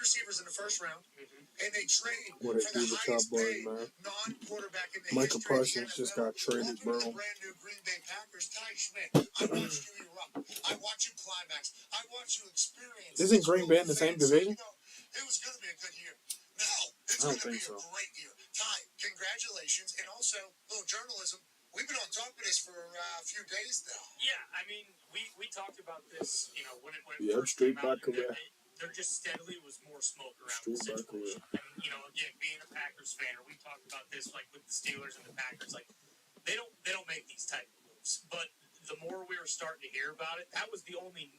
receivers in the first round, and they trade What for the highest paid non-quarterback in the Micah history Parsons of the just NFL. got traded, bro. The brand new Green Bay Packers, Ty Schmidt. I watched you erupt. I watched you climax. I watched you experience. Isn't Green Bay in the same division? It was going to be a good year. Now it's going to be a great year. Ty, congratulations, and also a little journalism. We've been on top of this for a few days now. Yeah, I mean, we talked about this, when it first came out. There just steadily was more smoke around the situation. And, again, being a Packers fan, or we talked about this, like, with the Steelers and the Packers, like, they don't make these type of moves. But the more we were starting to hear about it, that was the only,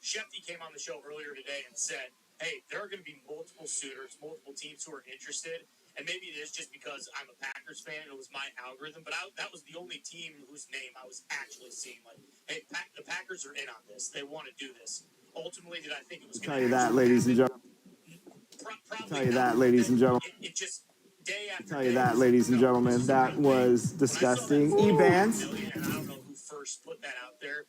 Shefty came on the show earlier today and said, hey, there are going to be multiple suitors, multiple teams who are interested. And maybe it is just because I'm a Packers fan and it was my algorithm, but that was the only team whose name I was actually seeing. Like, hey, the Packers are in on this. They want to do this. Ultimately, did I think it was going to tell you that, ladies and gentlemen? Tell you that, ladies and gentlemen. It just day after tell you that, ladies and gentlemen. That was disgusting. E-Bands. And I don't know who first put that out there.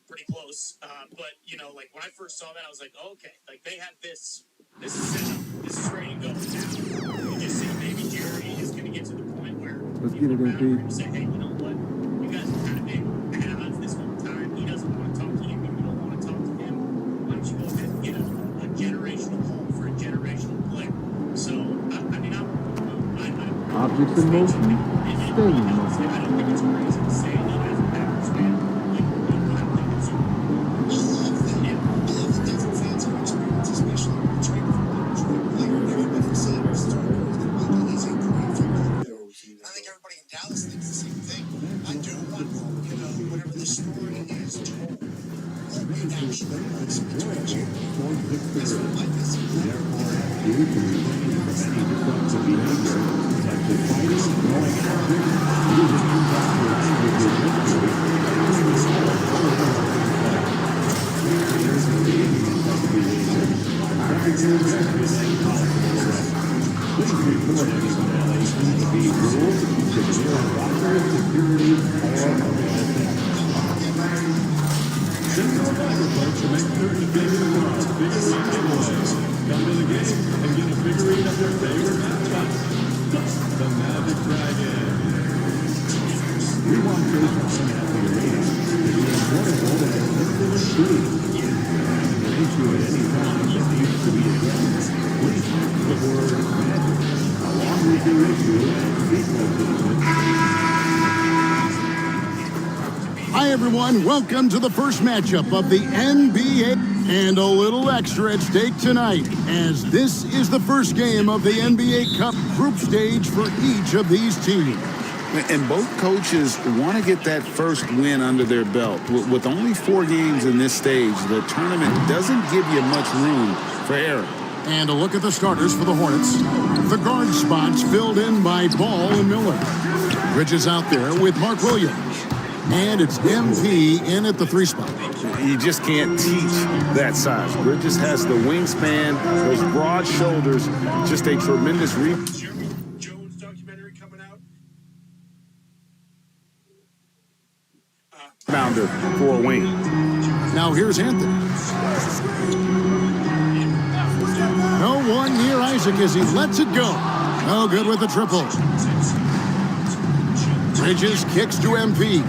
Pretty close. But, like, when I first saw that, I was like, oh, okay. Like, they have this. This is set up. This is ready to go. You just see maybe Jerry is going to get to the point where let's get it in, Pete. Say, hey, you know what? You guys have kind of been at odds this whole time. He doesn't want to talk to you. You don't want to talk to him. Why don't you go ahead and get a generational haul for a generational player? So, I mean, Objects in motion, staying in motion. I don't think it's crazy to say that as a Packers fan. Like, I don't think it's I think everybody in Dallas thinks the same thing. I do want, whatever the story is told, an actual situation. This one might be something. Hi, everyone. Welcome to the first matchup of the NBA. And a little extra at stake tonight, as this is the first game of the NBA Cup group stage for each of these teams. And both coaches want to get that first win under their belt. With only 4 games in this stage, the tournament doesn't give you much room for error. And a look at the starters for the Hornets. The guard spots filled in by Ball and Miller. Bridges out there with Mark Williams. And it's MP in at the 3 spot. You just can't teach that size. Bridges has the wingspan, those broad shoulders, just a tremendous Jeremy Jones documentary coming out. Rebounder for a wing. Now here's Anthony. No one near Isaac as he lets it go. No good with the triple. Bridges kicks to MP.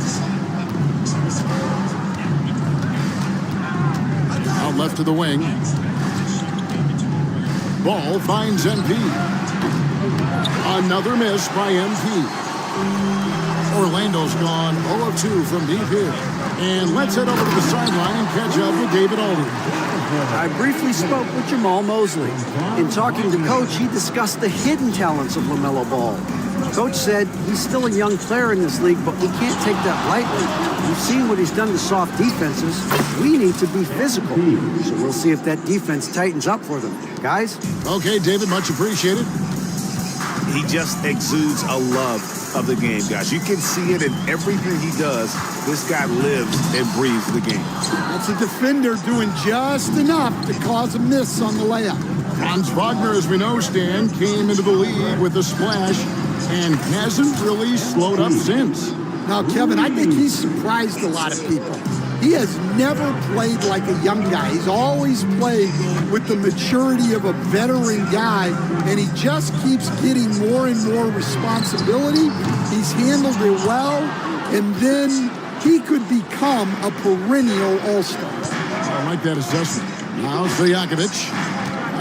Out left to the wing. Ball finds MP. Another miss by MP. Orlando's gone 0 of 2 from deep here. And let's head over to the sideline and catch up with David Aldridge. I briefly spoke with Jamal Mosley. In talking to Coach, he discussed the hidden talents of LaMelo Ball. Coach said he's still a young player in this league, but we can't take that lightly. We've seen what he's done to soft defenses. We need to be physical. So we'll see if that defense tightens up for them. Guys? Okay, David, much appreciated. He just exudes a love of the game, guys. You can see it in everything he does. This guy lives and breathes the game. That's a defender doing just enough to cause a miss on the layup. Franz Wagner, as we know, Stan, came into the league with a splash and hasn't really slowed up since. Now, Kevin, I think he's surprised a lot of people. He has never played like a young guy. He's always played with the maturity of a veteran guy, and he just keeps getting more and more responsibility. He's handled it well, and then he could become a perennial all-star. I like that assessment. Now Stojakovic.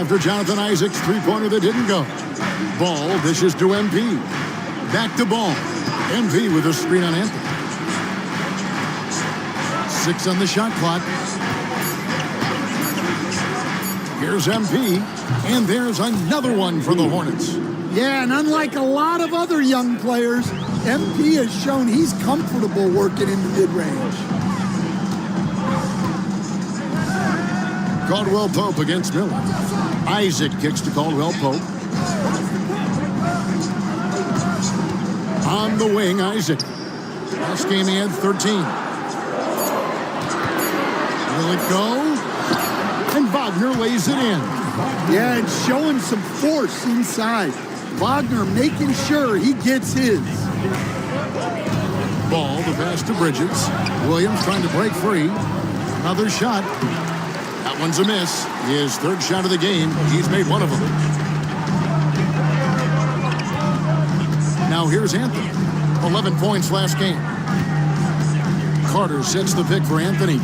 After Jonathan Isaac's three-pointer that didn't go. Ball dishes to MP. Back to Ball. MP with a screen on Anthony. 6 on the shot clock. Here's MP, and there's another one for the Hornets. Yeah, and unlike a lot of other young players, MP has shown he's comfortable working in the mid-range. Caldwell Pope against Miller. Isaac kicks to Caldwell Pope. On the wing, Isaac. Last game he had 13. Will it go? And Wagner lays it in. Yeah, and showing some force inside. Wagner making sure he gets his. Ball, the pass to Bridges. Williams trying to break free. Another shot. That one's a miss. His third shot of the game. He's made one of them. Now here's Anthony. 11 points last game. Carter sets the pick for Anthony.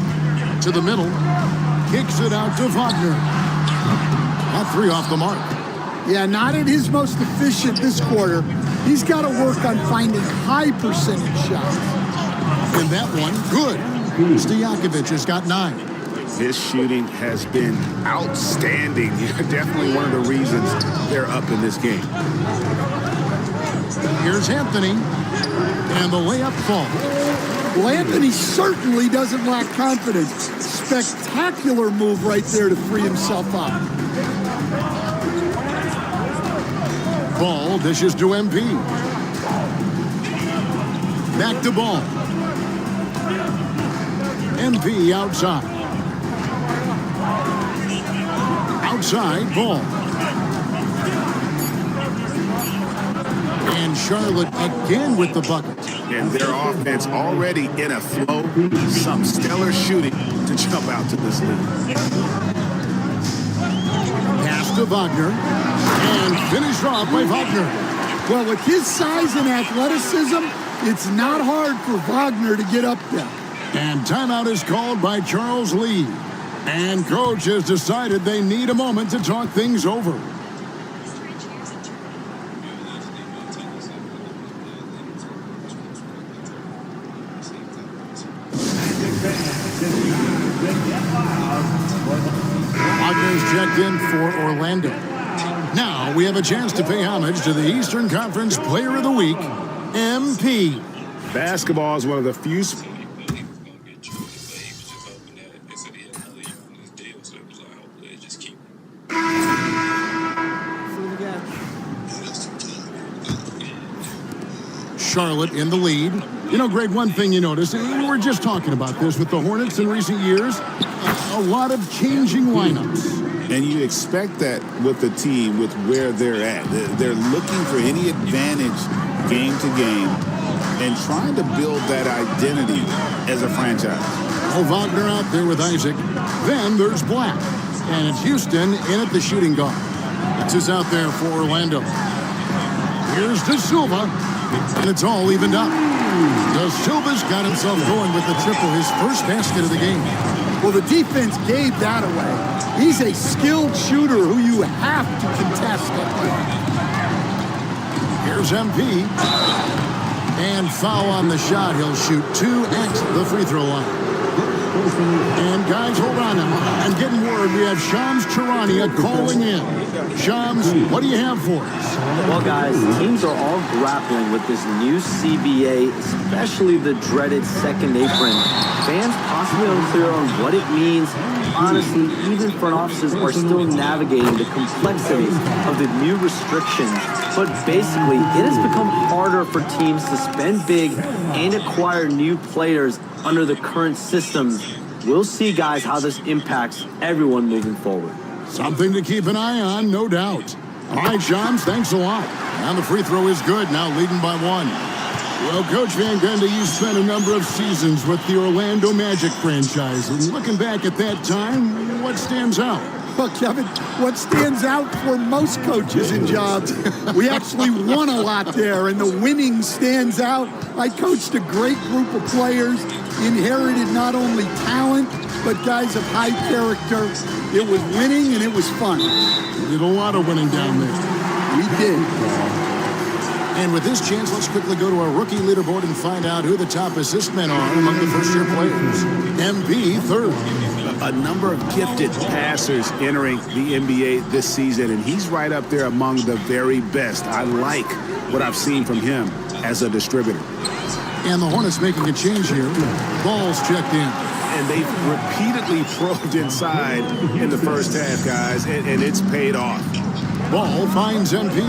To the middle. Kicks it out to Wagner. That 3 off the mark. Yeah, not at his most efficient this quarter. He's got to work on finding high percentage shots. And that one, good. Stojakovic has got 9. His shooting has been outstanding. Definitely one of the reasons they're up in this game. Here's Anthony. And the layup falls. Well, Anthony certainly doesn't lack confidence. Spectacular move right there to free himself up. Ball dishes to MP. Back to Ball. MP outside. Outside, Ball. And Charlotte again with the bucket. And their offense already in a flow. Some stellar shooting to jump out to this lead. Pass to Wagner. And finished off by Wagner. Well, with his size and athleticism, it's not hard for Wagner to get up there. And timeout is called by Charles Lee. And coach has decided they need a moment to talk things over. Wagner's checked in for Orlando. Now we have a chance to pay homage to the Eastern Conference Player of the Week, MP. Basketball is one of the few Charlotte in the lead. You know, Greg, one thing you notice, and we're just talking about this with the Hornets in recent years, a lot of changing lineups. And you expect that with the team, with where they're at. They're looking for any advantage game to game and trying to build that identity as a franchise. Oh, Wagner out there with Isaac. Then there's Black. And it's Houston in at the shooting guard. It's just out there for Orlando. Here's De Silva. And it's all evened up. De Silva's got himself going with the triple, his first basket of the game. Well, the defense gave that away. He's a skilled shooter who you have to contest it. Here's MP. And foul on the shot. He'll shoot 2 at the free throw line. And guys, hold on. I'm getting word we have Shams Charania calling in. Shams, what do you have for us? Well, guys, teams are all grappling with this new CBA, especially the dreaded second apron. Fans possibly unclear on what it means. Honestly, even front offices are still navigating the complexities of the new restrictions. But basically, it has become harder for teams to spend big and acquire new players under the current systems. We'll see, guys, how this impacts everyone moving forward. Something to keep an eye on, no doubt. All right, Shams, thanks a lot. And the free throw is good, now leading by 1. Well, Coach Van Gundy, you spent a number of seasons with the Orlando Magic franchise. And looking back at that time, what stands out? Well, Kevin, what stands out for most coaches and jobs, we actually won a lot there, and the winning stands out. I coached a great group of players, inherited not only talent, but guys of high character. It was winning, and it was fun. We did a lot of winning down there. We did. And with this chance, let's quickly go to our rookie leaderboard and find out who the top assist men are among the first-year players. MP third. A number of gifted passers entering the NBA this season, and he's right up there among the very best. I like what I've seen from him as a distributor. And the Hornets making a change here. Ball's checked in. And they've repeatedly probed inside in the first half, guys, and it's paid off. Ball finds MP.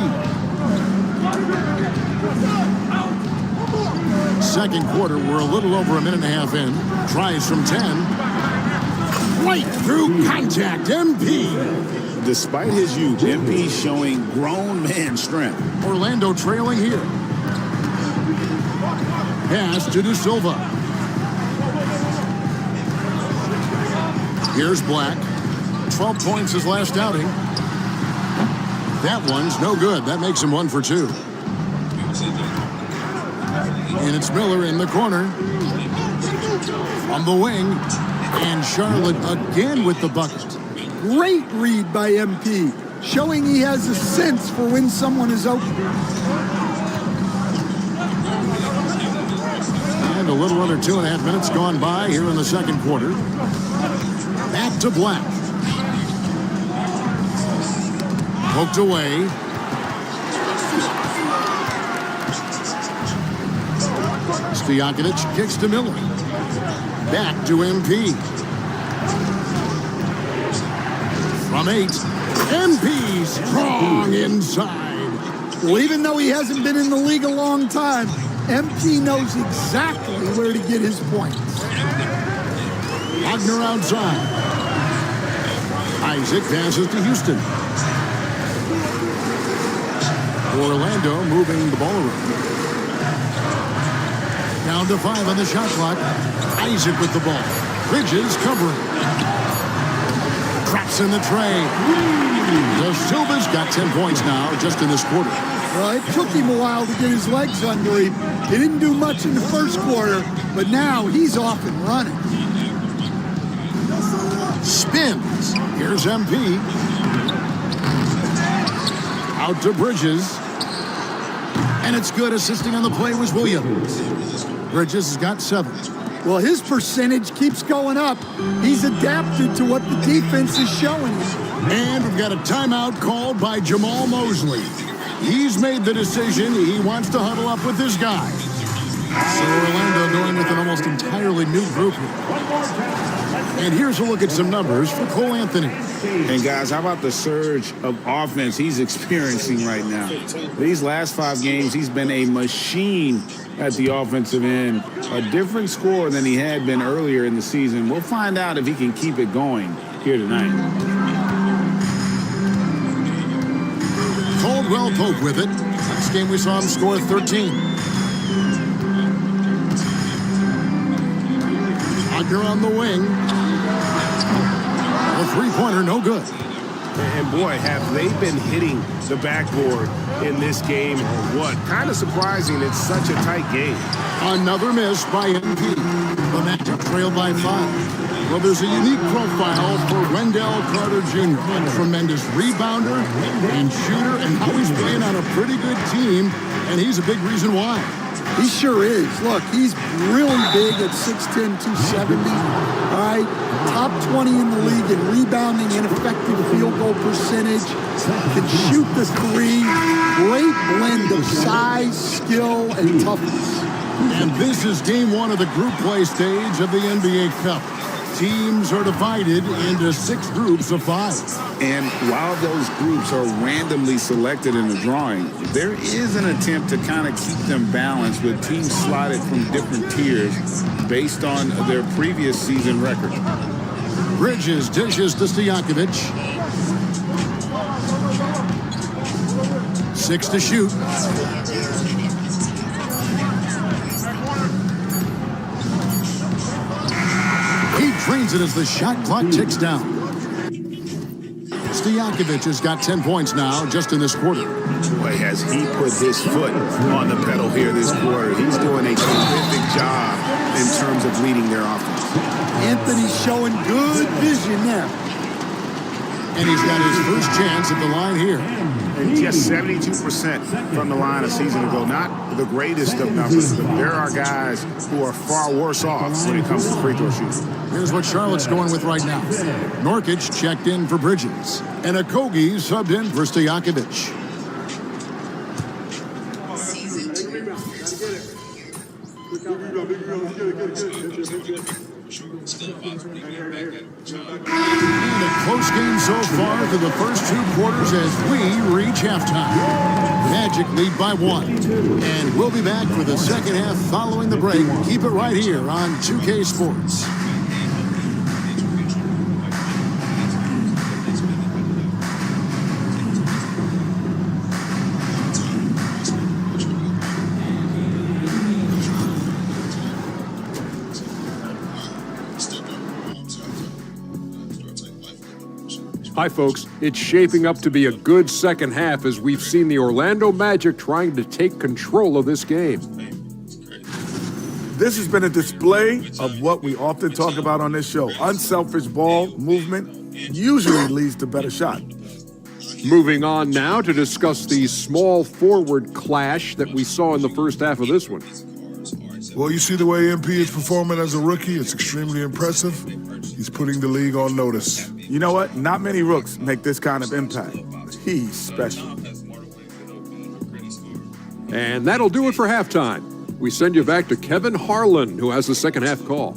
Second quarter, we're a little over a minute and a half in. Tries from 10. Right through contact, MP. Despite his youth, MP showing grown man strength. Orlando trailing here. Pass to De Silva. Here's Black. 12 points his last outing. That one's no good. That makes him 1 for 2. And it's Miller in the corner. From the wing. And Charlotte again with the bucket. Great read by MP, showing he has a sense for when someone is open. And a little under 2.5 minutes gone by here in the second quarter. Back to Black. Poked away. Stojakovic kicks to Miller. Back to MP. From 8. MP strong inside. Well, even though he hasn't been in the league a long time, MP knows exactly where to get his points. Wagner outside. Isaac passes to Houston. Orlando moving the ball around. Down to 5 on the shot clock. Isaac with the ball. Bridges covering. Traps in the tray. De Silva's got 10 points now just in this quarter. Well, it took him a while to get his legs under him. He didn't do much in the first quarter, but now he's off and running. Spins. Here's MP. Out to Bridges. And it's good. Assisting on the play was Williams. Bridges has got 7. Well, his percentage keeps going up. He's adapted to what the defense is showing him. And we've got a timeout called by Jamal Mosley. He's made the decision. He wants to huddle up with his guy. So Orlando going with an almost entirely new group here. And here's a look at some numbers for Cole Anthony. And guys, how about the surge of offense he's experiencing right now? These last 5 games, he's been a machine at the offensive end. A different score than he had been earlier in the season. We'll find out if he can keep it going here tonight. Caldwell Pope with it. Last game we saw him score 13. Wagner on the wing. A three-pointer, no good. And boy, have they been hitting the backboard in this game or what? Kind of surprising. It's such a tight game. Another miss by MP. The Magic trailed by 5. Well, there's a unique profile for Wendell Carter Jr. A tremendous rebounder and shooter, and now he's playing on a pretty good team, and he's a big reason why. He sure is. Look, he's really big at 6'10", 270. All right, top 20 in the league in rebounding and effective field goal percentage. Can shoot the 3. Great blend of size, skill, and toughness. And this is game 1 of the group play stage of the NBA Cup. Teams are divided into 6 groups of 5. And while those groups are randomly selected in the drawing, there is an attempt to kind of keep them balanced with teams slotted from different tiers based on their previous season record. Bridges dishes to Stojakovic. 6 to shoot. finds it as the shot clock ticks down. Stojakovic has got 10 points now just in this quarter. Boy, has he put his foot on the pedal here this quarter. He's doing a terrific job in terms of leading their offense. Anthony's showing good vision there. And he's got his first chance at the line here. And just 72% from the line a season ago. Not the greatest of numbers, but there are guys who are far worse off when it comes to free throw shooting. Here's what Charlotte's going with right now. Nurkic checked in for Bridges. And Okogie subbed in for Stojakovic. And a close game so far through the first 2 quarters as we reach halftime. Magic lead by 1. And we'll be back for the second half following the break. Keep it right here on 2K Sports. Hi, folks. It's shaping up to be a good second half as we've seen the Orlando Magic trying to take control of this game. This has been a display of what we often talk about on this show. Unselfish ball movement usually leads to better shot. Moving on now to discuss the small forward clash that we saw in the first half of this one. Well, you see the way MP is performing as a rookie. It's extremely impressive. He's putting the league on notice. You know what? Not many rooks make this kind of impact. He's special. And that'll do it for halftime. We send you back to Kevin Harlan, who has the second half call.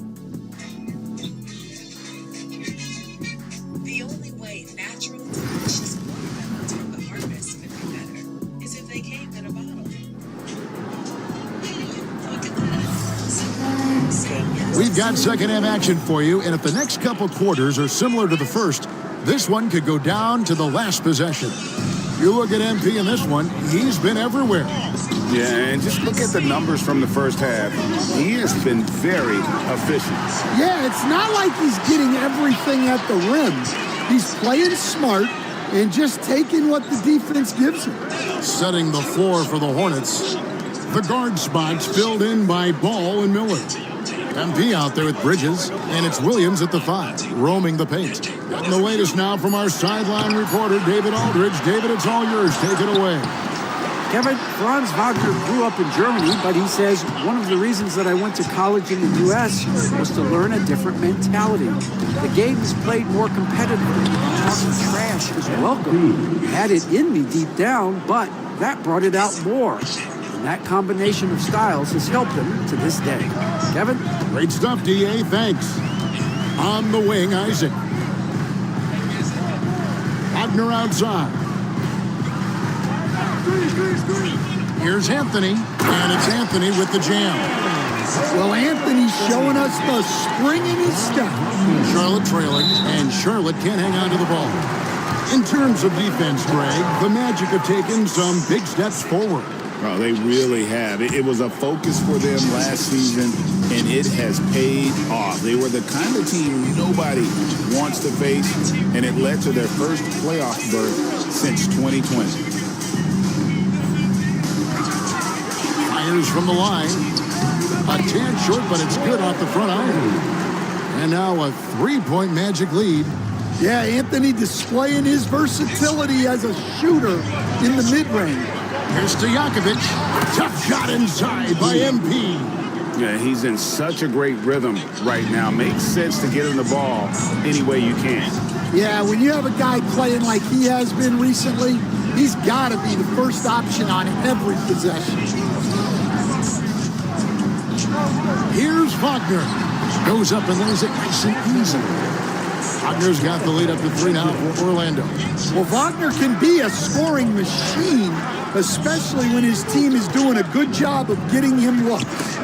The only way natural, delicious watermelon from the harvest could be better is if they came in a bottle. Look at that. We've got second half action for you, and if the next couple quarters are similar to the first, this one could go down to the last possession. You look at MP in this one, he's been everywhere. Yeah, and just look at the numbers from the first half. He has been very efficient. Yeah, it's not like he's getting everything at the rim. He's playing smart and just taking what the defense gives him. Setting the floor for the Hornets. The guard spots filled in by Ball and Miller. MP out there with Bridges, and it's Williams at the 5, roaming the paint. Getting the latest now from our sideline reporter, David Aldridge. David, it's all yours. Take it away. Kevin, Franz Wagner grew up in Germany, but he says one of the reasons that I went to college in the U.S. was to learn a different mentality. The game is played more competitively. Talking trash is welcome. Had it in me deep down, but that brought it out more. And that combination of styles has helped him to this day. Kevin? Great stuff, D.A. Thanks. On the wing, Isaac. Wagner outside. Here's Anthony, and it's Anthony with the jam. Well, Anthony's showing us the spring in his step. Charlotte trailing, and Charlotte can't hang on to the ball. In terms of defense, Greg, the Magic have taken some big steps forward. Oh, they really have. It was a focus for them last season, and it has paid off. They were the kind of team nobody wants to face, and it led to their first playoff berth since 2020. Fires from the line. A tad short, but it's good off the front iron. And now a 3-point Magic lead. Yeah, Anthony displaying his versatility as a shooter in the mid-range. Here's Stojakovic. Tough shot inside by MP. Yeah, he's in such a great rhythm right now. Makes sense to get him the ball any way you can. Yeah, when you have a guy playing like he has been recently, he's got to be the first option on every possession. Here's Wagner. Goes up and lays it nice and easy. Wagner's got the lead up to 3 now for Orlando. Well, Wagner can be a scoring machine, especially when his team is doing a good job of getting him looks.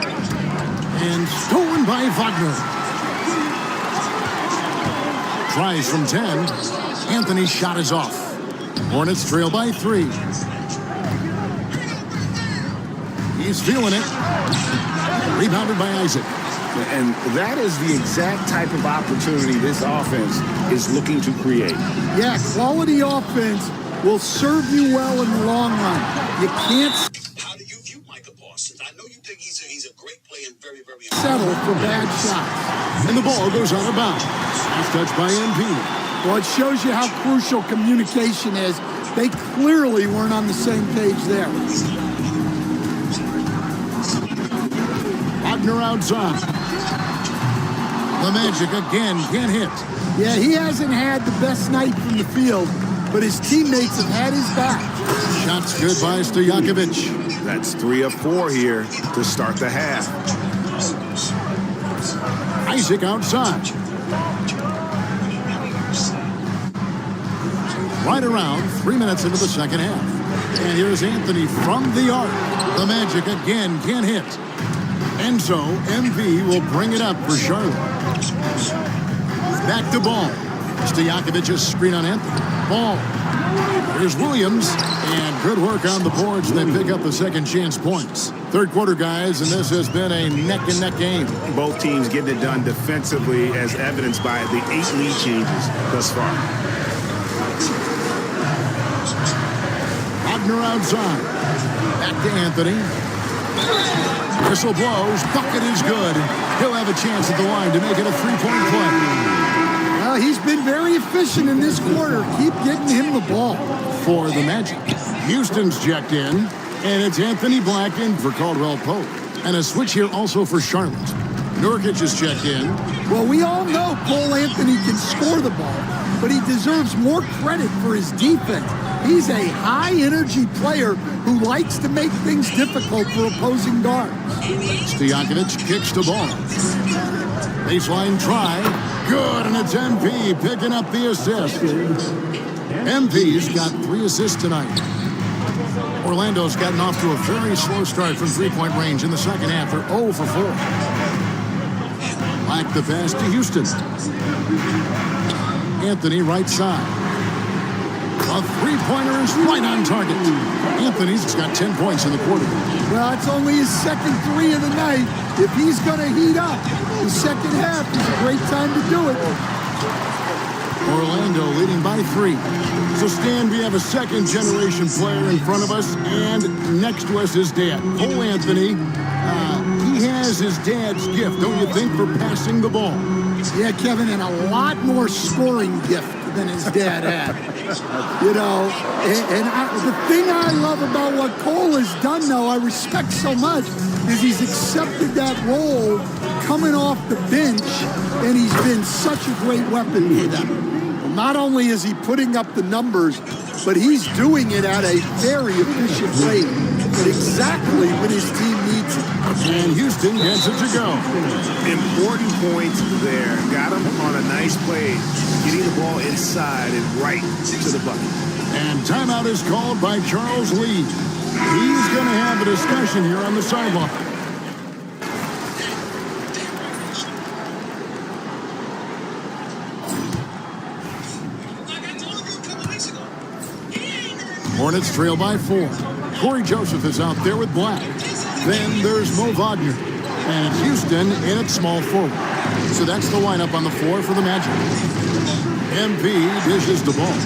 And stolen by Wagner. Tries from 10. Anthony's shot is off. Hornets trail by 3. He's feeling it. Rebounded by Isaac. And that is the exact type of opportunity this offense is looking to create. Yeah, quality offense will serve you well in the long run. You can't How do you view Micah Parsons? I know you think he's a great player and very, very settle for bad shots. And the ball goes out of bounds. Last touch by MP. Well, it shows you how crucial communication is. They clearly weren't on the same page there. Wagner outside. The Magic again can't hit. Yeah, he hasn't had the best night from the field, but his teammates have had his back. Shots good by Stojakovic. That's 3 of 4 here to start the half. Isaac outside. Right around 3 minutes into the second half. And here's Anthony from the arc. The Magic again can't hit. And so MV will bring it up for Charlotte. Back to Ball. Stojakovic's screen on Anthony. Ball. Here's Williams. And good work on the boards. They pick up the second chance points. Third quarter, guys, and this has been a neck-and-neck game. Both teams getting it done defensively as evidenced by the 8 lead changes thus far. Wagner outside. Back to Anthony. Whistle blows. Bucket is good. He'll have a chance at the line to make it a three-point play. Well, he's been very efficient in this quarter. Keep getting him the ball. For the Magic, Houston's checked in, and it's Anthony Black in for Caldwell Pope. And a switch here also for Charlotte. Nurkic is checked in. Well, we all know Cole Anthony can score the ball, but he deserves more credit for his defense. He's a high-energy player who likes to make things difficult for opposing guards. Stojakovic kicks the ball. Baseline try. Good, and it's MP picking up the assist. MP's got 3 assists tonight. Orlando's gotten off to a very slow start from three-point range in the second half. They're 0 for 4. Black the pass to Houston. Anthony right side. A three-pointer is right on target. Anthony's got 10 points in the quarter. Well, it's only his second 3 of the night. If he's going to heat up, the second half is a great time to do it. Orlando leading by 3. So, Stan, we have a second-generation player in front of us, and next to us is Dad. Cole Anthony, he has his dad's gift, don't you think, for passing the ball? Yeah, Kevin, and a lot more scoring gift than his dad had. You know, the thing I love about what Cole has done, though, I respect so much, is he's accepted that role coming off the bench, and he's been such a great weapon for them. Not only is he putting up the numbers, but he's doing it at a very efficient rate, but exactly when his team needs it. And Houston gets it to go. Important points there. Got him on a nice play, getting the ball inside and right to the bucket. And timeout is called by Charles Lee. He's going to have a discussion here on the sideline. Hornets trail by 4. Corey Joseph is out there with Black. Then there's Mo Wagner. And it's Houston in at small forward. So that's the lineup on the floor for the Magic. MP dishes the ball.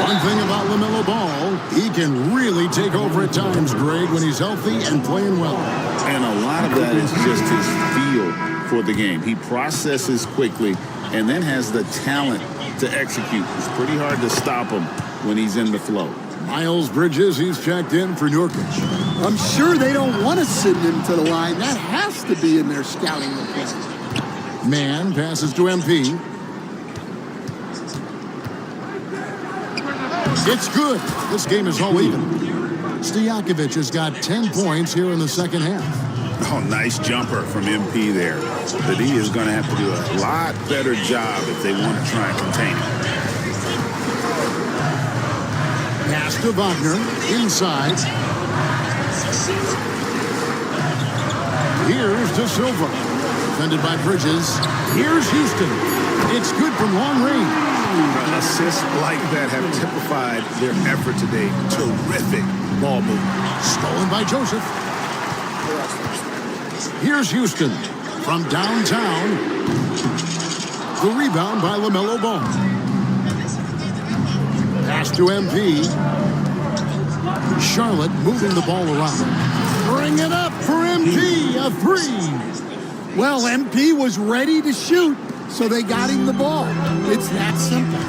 One thing about LaMelo Ball, he can really take over at times, Greg, when he's healthy and playing well. And a lot of that is just his feel for the game. He processes quickly and then has the talent to execute. It's pretty hard to stop him when he's in the flow. Miles Bridges, he's checked in for Nurkic. I'm sure they don't want to send him to the line. That has to be in their scouting report. Man passes to MP. It's good. This game is all even. Stojakovic has got 10 points here in the second half. Oh, nice jumper from MP there. But he is going to have to do a lot better job if they want to try and contain him. Pass to Wagner, inside. Here's De Silva. Defended by Bridges. Here's Houston. It's good from long range. Assists like that have typified their effort today. Terrific ball movement. Stolen by Joseph. Here's Houston. From downtown, the rebound by LaMelo Ball. Pass to MP. Charlotte moving the ball around. Bring it up for MP, a three. Well, MP was ready to shoot, so they got him the ball. It's that simple.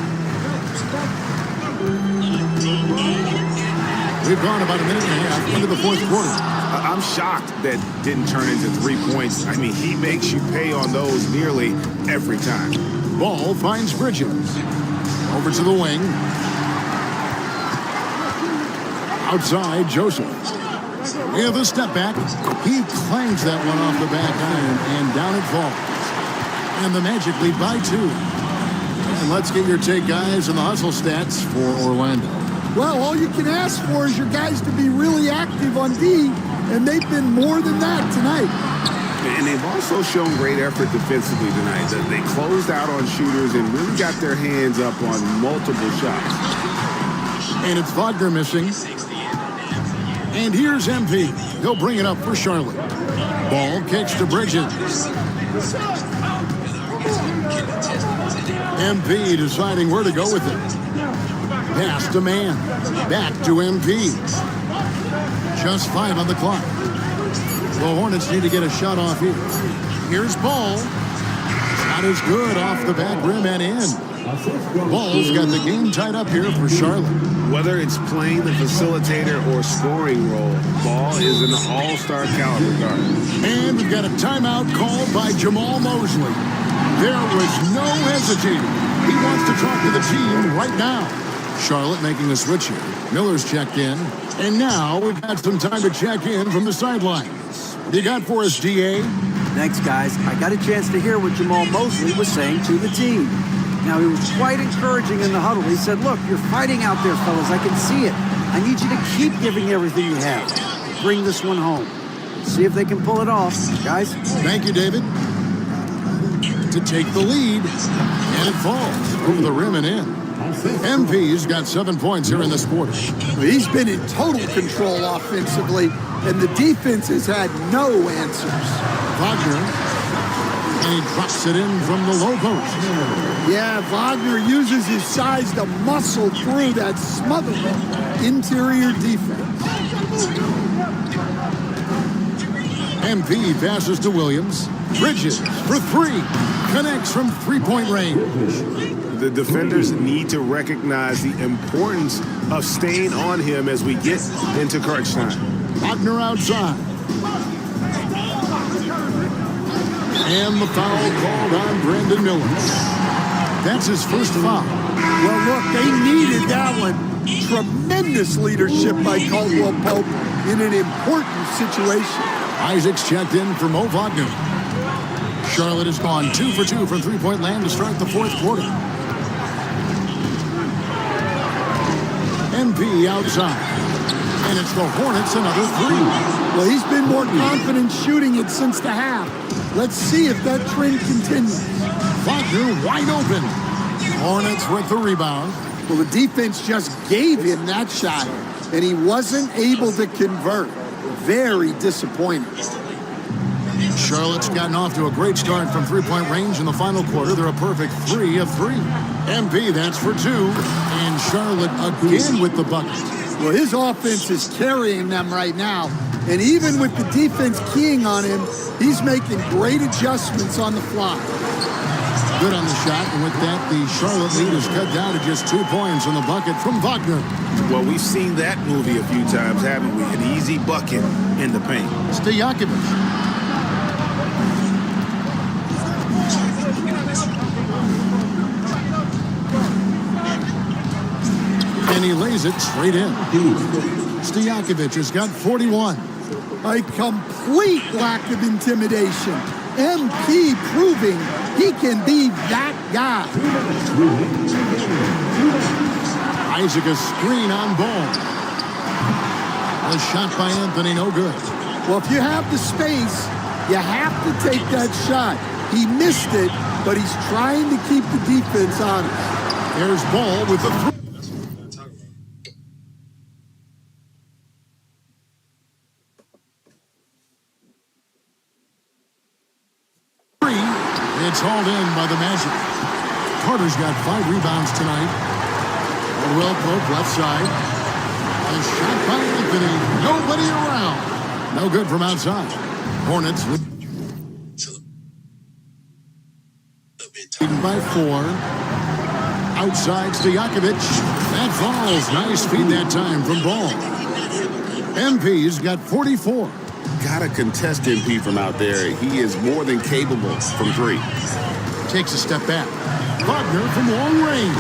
We've gone about a minute and a half into the fourth quarter. I'm shocked that didn't turn into 3 points. I mean, he makes you pay on those nearly every time. Ball finds Bridges. Over to the wing. Outside, Joseph. With a step back, he clangs that one off the back iron, and down it falls. And the Magic lead by 2. And let's get your take, guys, on the hustle stats for Orlando. Well, all you can ask for is your guys to be really active on D, and they've been more than that tonight. And they've also shown great effort defensively tonight. They closed out on shooters and really got their hands up on multiple shots. And it's Wagner missing. And here's MP. He'll bring it up for Charlotte. Ball kicks to Bridges. MP deciding where to go with it. Pass to man. Back to MP. Just 5 on the clock. The Hornets need to get a shot off here. Here's Ball. Shot is good off the back rim and in. Ball's got the game tied up here for Charlotte. Whether it's playing the facilitator or scoring role, Ball is an all-star caliber guard. And we've got a timeout called by Jamal Mosley. There was no hesitating. He wants to talk to the team right now. Charlotte making the switch here. Miller's checked in. And now we've got some time to check in from the sidelines. What do you got for us, DA? Thanks, guys. I got a chance to hear what Jamal Mosley was saying to the team. Now, he was quite encouraging in the huddle. He said, look, you're fighting out there, fellas. I can see it. I need you to keep giving everything you have. Bring this one home. See if they can pull it off. Guys? Thank you, David. To take the lead. And it falls over the rim and in. MP's got 7 points here in this quarter. He's been in total control offensively, and the defense has had no answers. Wagner, and he drops it in from the low post. Yeah, Wagner uses his size to muscle through that smothering interior defense. MP passes to Williams. Bridges for 3. Connects from three-point range. The defenders need to recognize the importance of staying on him as we get into crunch time. Wagner outside. And the foul called on Brandon Miller. That's his first foul. Well, look, they needed that one. Tremendous leadership by Caldwell Pope in an important situation. Isaacs checked in for Mo Wagner. Charlotte has gone 2 for 2 from three-point land to start the fourth quarter. MP outside. And it's the Hornets another 3. Well, he's been more confident shooting it since the half. Let's see if that trend continues. Wagner wide open. Hornets with the rebound. Well, the defense just gave him that shot, and he wasn't able to convert. Very disappointing. Charlotte's gotten off to a great start from three-point range in the final quarter. They're a perfect 3 of 3. MP, that's for 2. And Charlotte again with the bucket. Well, his offense is carrying them right now. And even with the defense keying on him, he's making great adjustments on the fly. Good on the shot, and with that, the Charlotte lead is cut down to just 2 points on the bucket from Wagner. Well, we've seen that movie a few times, haven't we? An easy bucket in the paint. Stojakovic. And he lays it straight in. Stojakovic has got 41. A complete lack of intimidation. MP proving he can be that guy. Isaac a screen on Ball. A shot by Anthony, no good. Well, if you have the space, you have to take that shot. He missed it, but he's trying to keep the defense honest. There's Ball with the 3. It's hauled in by the Magic. Carter's got 5 rebounds tonight. Caldwell Pope left side. A shot by Anthony. Nobody around. No good from outside. Hornets leading by 4. Outside Stojakovic. That falls. Nice feed that time from Ball. MP's got 44. Gotta contest MP from out there. He is more than capable from 3. Takes a step back. Wagner from long range.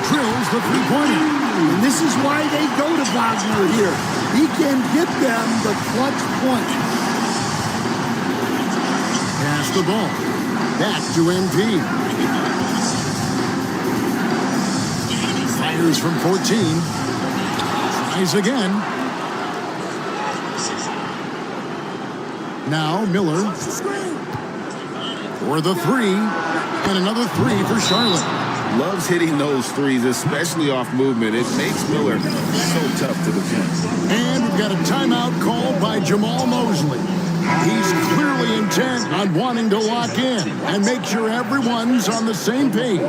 Drills the three-pointer. And this is why they go to Wagner here. He can get them the clutch point. Pass the ball. Back to MP. Fires from 14. Tries again. Now Miller for the 3, and another 3 for Charlotte. Loves hitting those threes, especially off movement. It makes Miller so tough to defend. And we've got a timeout called by Jamal Mosley. He's clearly intent on wanting to lock in and make sure everyone's on the same page.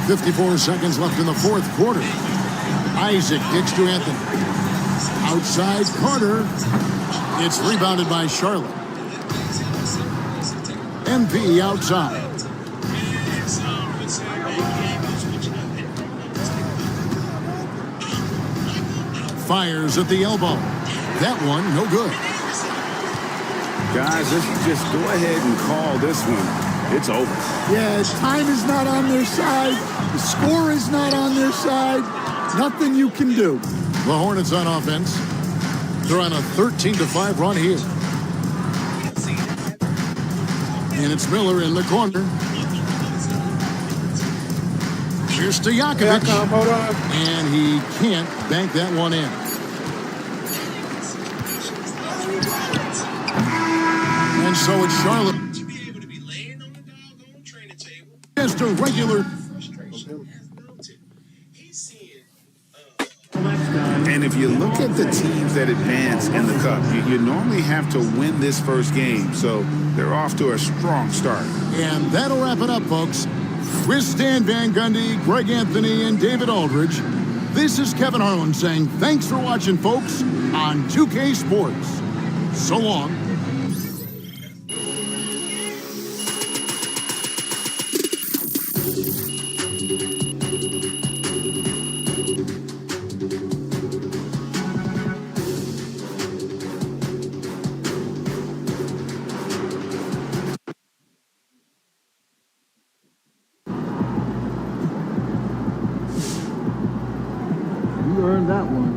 54 seconds left in the fourth quarter. Isaac kicks to Anthony. Outside Carter. It's rebounded by Charlotte. MP outside. Fires at the elbow. That one, no good. Guys, let's just go ahead and call this one. It's over. Yeah, time is not on their side. The score is not on their side. Nothing you can do. The Hornets on offense. They're on a 13-5 run here. And it's Miller in the corner. Here's Stojakovic. And he can't bank that one in. And so it's Charlotte. Just a regular. And if you look at the teams that advance in the Cup, you normally have to win this first game. So they're off to a strong start. And that'll wrap it up, folks. With Stan Van Gundy, Greg Anthony, and David Aldridge, this is Kevin Harlan saying thanks for watching, folks, on 2K Sports. So long. You earned that one.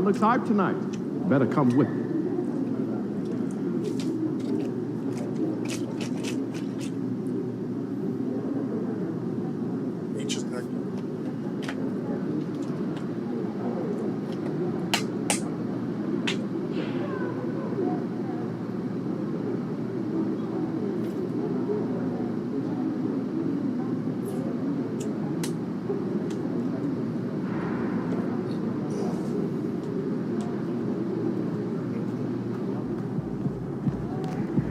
Crowd looks hyped tonight. Better come with me.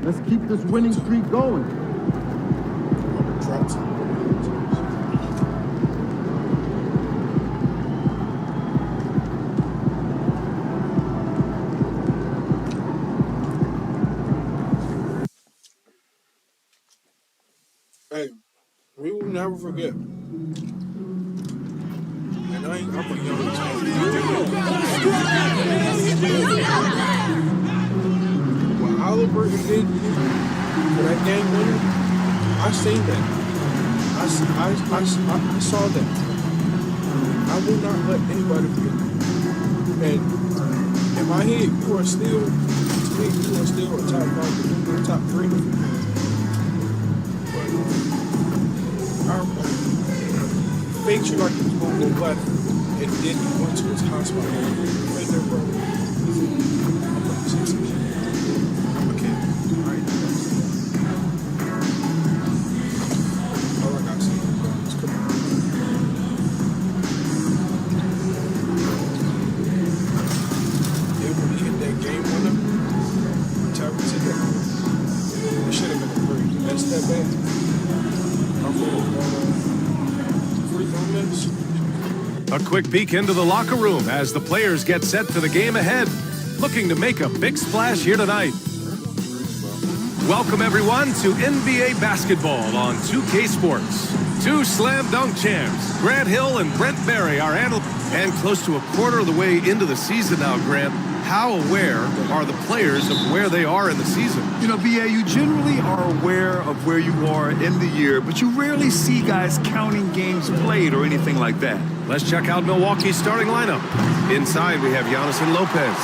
Let's keep this winning streak going. Hey, we will never forget. And I'm a young what Oliver did for that game winner, I seen that. I saw that. I will not let anybody forget that. And in my head, you are still, to me, you are still a top 5, top 3. Fake you like he was going to go left, and then he went to his hot spot. Right there, bro. I'm a kid. Alright. All I got to say is come on. Then when he hit that game winner, Tyree said that it should have been a 3. He messed that bad. A quick peek into the locker room as the players get set for the game ahead, looking to make a big splash here tonight. Welcome everyone to NBA basketball on 2K Sports. 2 slam dunk champs, Grant Hill and Brent Barry, are and close to a quarter of the way into the season now, Grant. How aware are the players of where they are in the season? You know, B.A., you generally are aware of where you are in the year, but you rarely see guys counting games played or anything like that. Let's check out Milwaukee's starting lineup. Inside, we have Giannis and Lopez,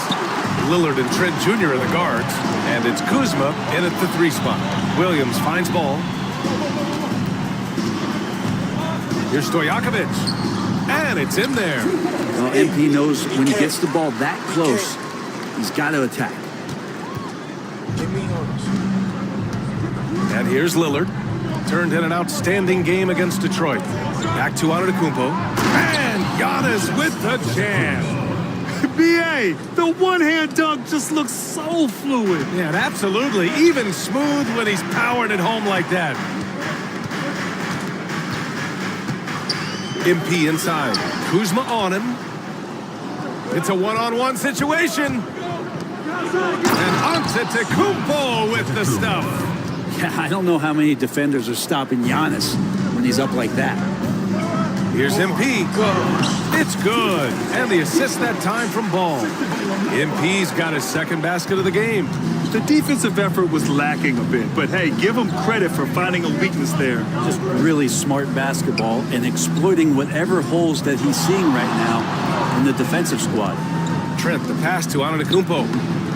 Lillard and Trent Jr. in the guards, and it's Kuzma in at the 3 spot. Williams finds ball. Here's Stojakovic, and it's in there. Well, MP knows when he gets the ball that close, he's got to attack. And here's Lillard. Turned in an outstanding game against Detroit. Back to Antetokounmpo. And Giannis with the jam. B.A., the one-hand dunk just looks so fluid. Yeah, absolutely. Even smooth when he's powering it home like that. MP inside. Kuzma on him. It's a one-on-one situation. And Antetokounmpo with the stuff. Yeah, I don't know how many defenders are stopping Giannis when he's up like that. Here's MP. It's good. And the assist that time from Ball. MP's got his second basket of the game. The defensive effort was lacking a bit, but hey, give him credit for finding a weakness there. Just really smart basketball and exploiting whatever holes that he's seeing right now in the defensive squad. Trent, the pass to Antetokounmpo.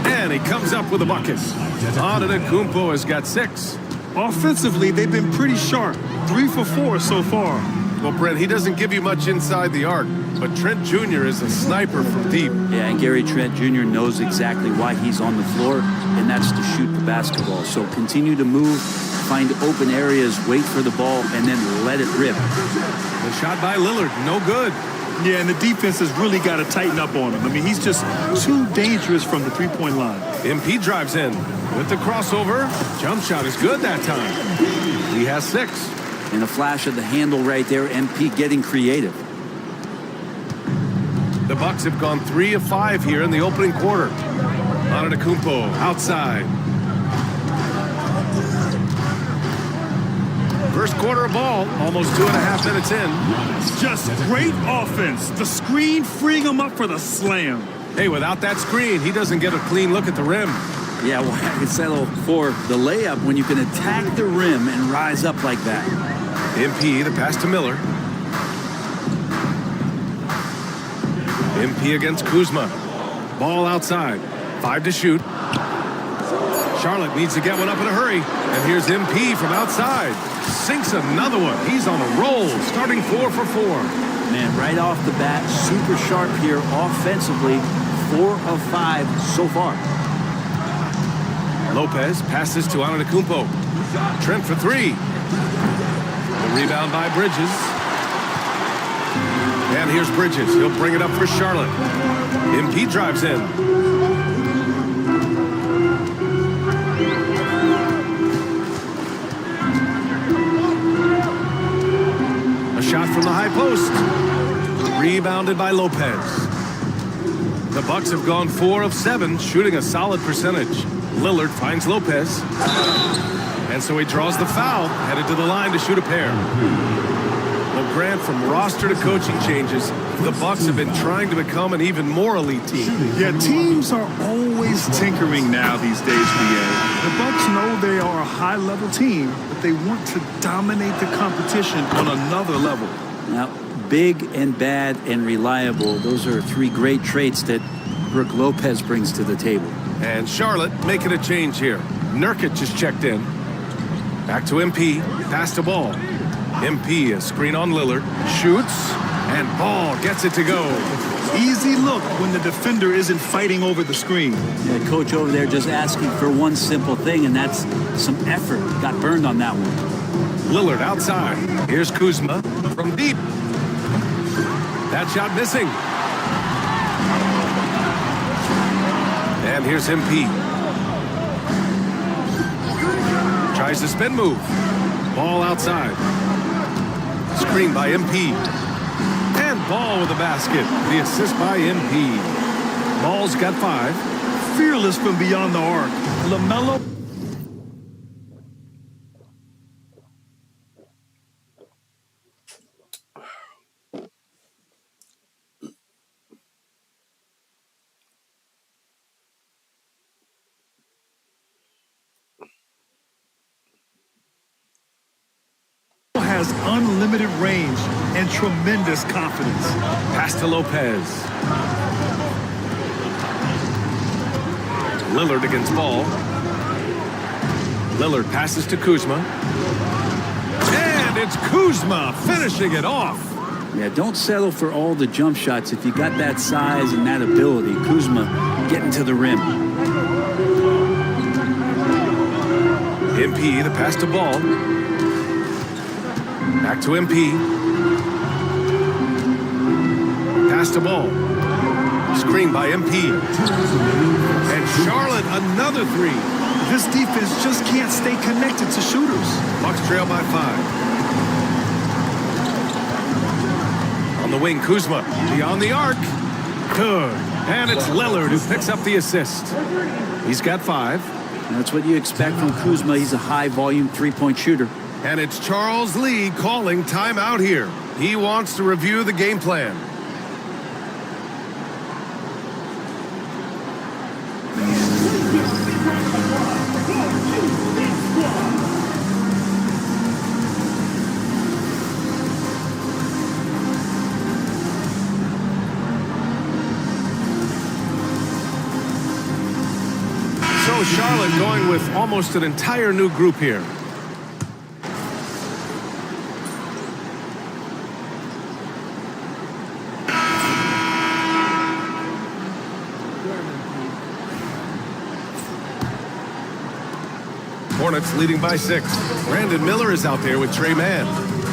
And he comes up with a bucket. Antetokounmpo has got 6. Offensively, they've been pretty sharp. 3 for 4 so far. Well, Brent, he doesn't give you much inside the arc, but Trent Jr. is a sniper from deep. Yeah, and Gary Trent Jr. knows exactly why he's on the floor, and that's to shoot the basketball. So continue to move, find open areas, wait for the ball, and then let it rip. The shot by Lillard, no good. Yeah, and the defense has really got to tighten up on him. I mean, he's just too dangerous from the three-point line. MP drives in with the crossover. Jump shot is good that time. He has 6. And a flash of the handle right there, MP getting creative. The Bucks have gone 3 of 5 here in the opening quarter. Antetokounmpo outside. First quarter of ball, almost 2.5 minutes in. Just great offense. The screen freeing him up for the slam. Hey, without that screen, he doesn't get a clean look at the rim. Yeah, well, I can settle for the layup when you can attack the rim and rise up like that. MP, the pass to Miller. MP against Kuzma. Ball outside. 5 to shoot. Charlotte needs to get one up in a hurry. And here's MP from outside. Sinks another one. He's on a roll, starting 4 for 4. Man, right off the bat, super sharp here offensively. 4 of 5 so far. Lopez passes to Antetokounmpo. Trent for 3. The rebound by Bridges. And here's Bridges. He'll bring it up for Charlotte. MP drives in. A shot from the high post. Rebounded by Lopez. The Bucks have gone 4 of 7, shooting a solid percentage. Lillard finds Lopez. And so he draws the foul, headed to the line to shoot a pair. Well, Grant, from roster to coaching changes, the Bucks have been trying to become an even more elite team. Yeah, teams are always tinkering now these days, BA. The Bucks know they are a high-level team, but they want to dominate the competition on another level. Now, big and bad and reliable, those are 3 great traits that Brook Lopez brings to the table. And Charlotte making a change here. Nurkic just checked in. Back to MP. Pass the ball. MP, a screen on Lillard. Shoots. And Ball gets it to go. Easy look when the defender isn't fighting over the screen. Yeah, coach over there just asking for one simple thing, and that's some effort. Got burned on that one. Lillard outside. Here's Kuzma from deep. That shot missing. And here's MP. Tries the spin move. Ball outside. Screen by MP. And Ball with the basket. The assist by MP. Ball's got 5. Fearless from beyond the arc. LaMelo. Has unlimited range and tremendous confidence. Pass to Lopez. Lillard against Ball. Lillard passes to Kuzma. And it's Kuzma finishing it off. Yeah, don't settle for all the jump shots. If you got that size and that ability, Kuzma getting to the rim. MP, the pass to Ball. Back to MP. Pass to Ball. Screen by MP. And Charlotte, another 3. This defense just can't stay connected to shooters. Bucks trail by 5. On the wing, Kuzma. Beyond the arc. Good. And it's Lillard who picks up the assist. He's got 5. That's what you expect from Kuzma. He's a high-volume three-point shooter. And it's Charles Lee calling timeout here. He wants to review the game plan. So Charlotte going with almost an entire new group here. Hornets leading by 6. Brandon Miller is out there with Trey Mann.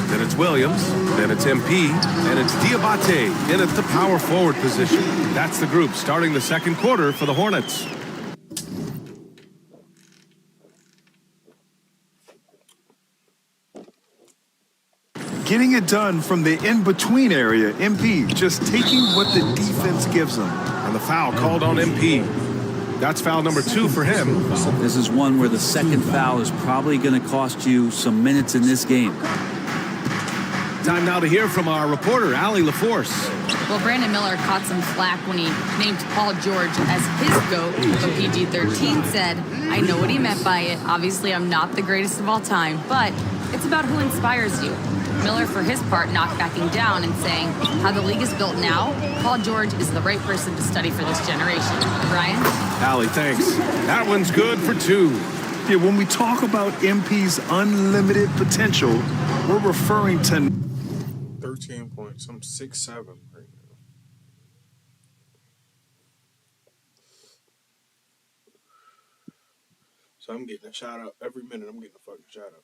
Then it's Williams. Then it's MP. And it's Diabate in at the power forward position. That's the group starting the second quarter for the Hornets. Getting it done from the in-between area, MP just taking what the defense gives them. And the foul called on MP. That's foul number 2 for him. This is one where the second foul is probably going to cost you some minutes in this game. Time now to hear from our reporter, Allie LaForce. Well, Brandon Miller caught some flack when he named Paul George as his GOAT. But PG-13 said, I know what he meant by it. Obviously, I'm not the greatest of all time, but it's about who inspires you. Miller, for his part, not backing down and saying, how the league is built now, Paul George is the right person to study for this generation. Brian? Allie, thanks. That one's good for 2. Yeah, when we talk about MP's unlimited potential, we're referring to 13 points. I'm 6'7" right now. So I'm getting a shout out every minute. I'm getting a fucking shout out.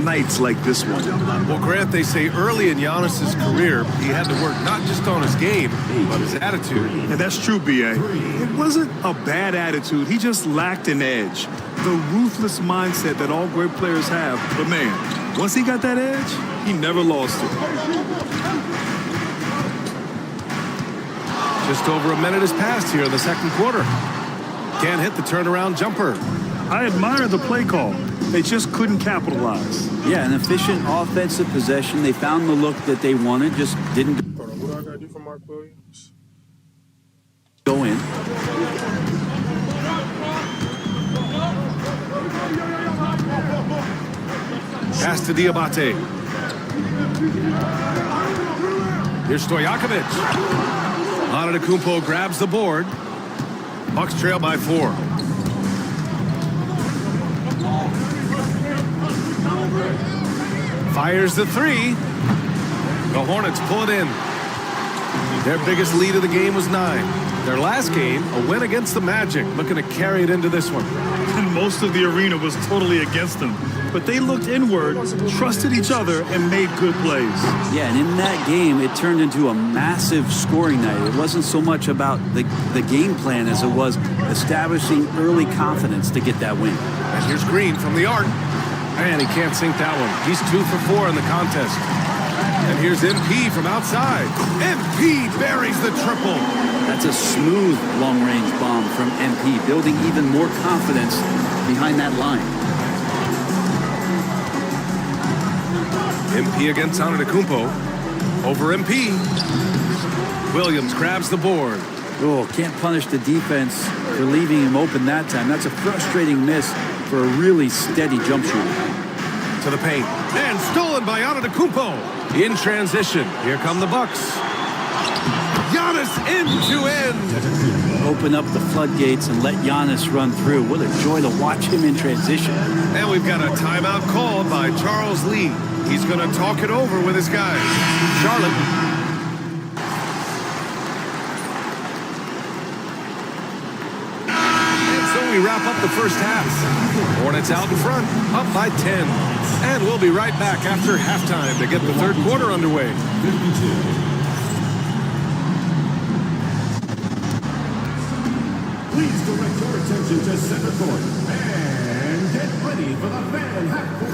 nights like this one. Well, Grant, they say early in Giannis's career, he had to work not just on his game, but his attitude. And that's true, B.A. It wasn't a bad attitude. He just lacked an edge. The ruthless mindset that all great players have. But, man, once he got that edge, he never lost it. Just over a minute has passed here in the second quarter. Can't hit the turnaround jumper. I admire the play call. They just couldn't capitalize. Yeah, an efficient offensive possession. They found the look that they wanted, just didn't Hold on, what do I gotta do for Mark Williams? go in. Pass to Diabate. Here's Stojakovic. Antetokounmpo grabs the board. Bucks trail by 4. Fires the 3. The Hornets pull it in. Their biggest lead of the game was 9. Their last game, a win against the Magic, looking to carry it into this one. And most of the arena was totally against them. But they looked inward, trusted each other, and made good plays. Yeah, and in that game, it turned into a massive scoring night. It wasn't so much about the game plan as it was establishing early confidence to get that win. And here's Green from the arc. And he can't sink that one. He's 2 for 4 in the contest. And here's MP from outside. MP buries the triple. That's a smooth long-range bomb from MP, building even more confidence behind that line. MP against Antetokounmpo. Over MP. Williams grabs the board. Oh, can't punish the defense for leaving him open that time. That's a frustrating miss for a really steady jump shooter. To the paint. And stolen by Antetokounmpo. In transition. Here come the Bucks. Giannis end to end. Open up the floodgates and let Giannis run through. What a joy to watch him in transition. And we've got a timeout called by Charles Lee. He's going to talk it over with his guys. Charlotte. And so we wrap up the first half. Hornets out in front, up by 10. And we'll be right back after halftime to get the third quarter underway. Please direct your attention to center court and get ready for the fan half court.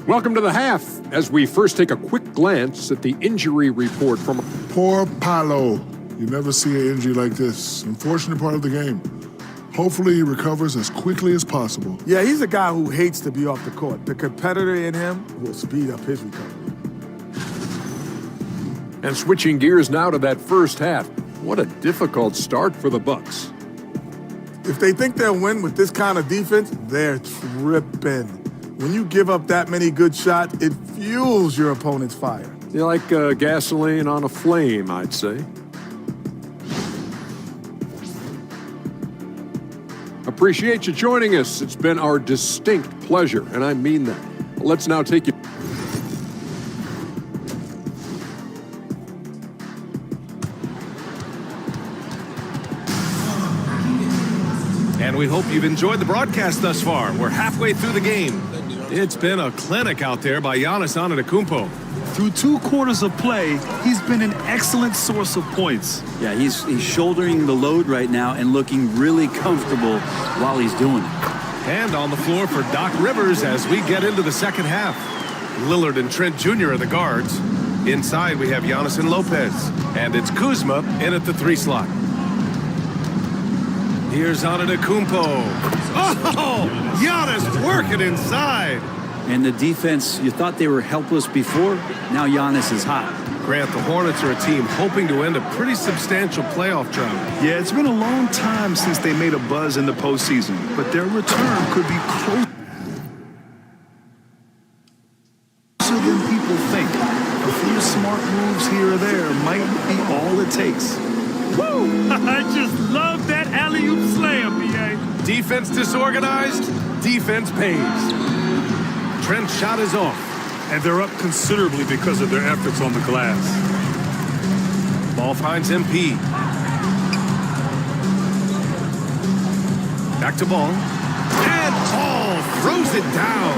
Welcome to the half, as we first take a quick glance at the injury report from... Poor Paolo. You never see an injury like this. Unfortunate part of the game. Hopefully he recovers as quickly as possible. Yeah, he's a guy who hates to be off the court. The competitor in him will speed up his recovery. And switching gears now to that first half. What a difficult start for the Bucks. If they think they'll win with this kind of defense, they're tripping. When you give up that many good shots, it fuels your opponent's fire. You're like gasoline on a flame, I'd say. Appreciate you joining us. It's been our distinct pleasure, and I mean that. Let's now take you... And we hope you've enjoyed the broadcast thus far. We're halfway through the game. It's been a clinic out there by Giannis Antetokounmpo. Through 2 quarters of play, he's been an excellent source of points. Yeah, he's shouldering the load right now and looking really comfortable while he's doing it. And on the floor for Doc Rivers as we get into the second half. Lillard and Trent Jr. are the guards. Inside we have Giannis and Lopez. And it's Kuzma in at the 3 slot. Here's Antetokounmpo. Oh, Giannis working inside. And the defense, you thought they were helpless before. Now Giannis is hot. Grant, the Hornets are a team hoping to end a pretty substantial playoff drought. Yeah, it's been a long time since they made a buzz in the postseason, but their return could be closer than people think. A few smart moves here or there might be all it takes. Woo! I just love that alley-oop slam, B.A. Defense disorganized, defense pays. Trent's shot is off. And they're up considerably because of their efforts on the glass. Ball finds MP. Back to Ball. And Ball throws it down.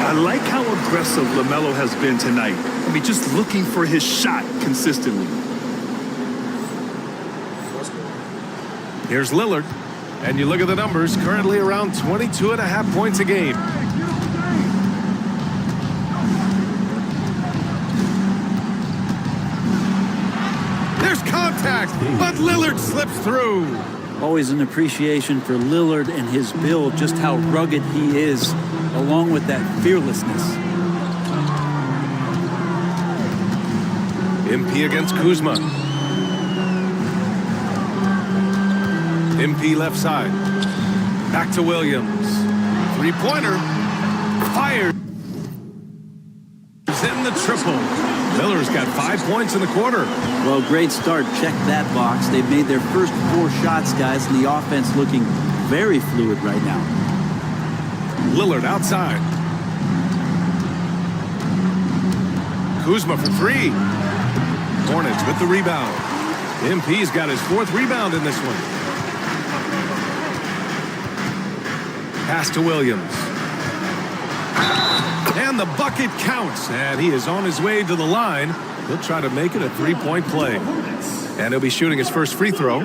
I like how aggressive LaMelo has been tonight. I mean, just looking for his shot consistently. Here's Lillard. And you look at the numbers, currently around 22.5 points a game. There's contact, but Lillard slips through. Always an appreciation for Lillard and his build, just how rugged he is, along with that fearlessness. MP against Kuzma. MP left side. Back to Williams. Three-pointer. Fired. He's in the triple. Miller's got 5 points in the quarter. Well, great start. Check that box. They've made their first 4 shots, guys, and the offense looking very fluid right now. Lillard outside. Kuzma for 3. Hornets with the rebound. MP's got his 4th rebound in this one. Pass to Williams. And the bucket counts. And he is on his way to the line. He'll try to make it a 3-point play. And he'll be shooting his first free throw.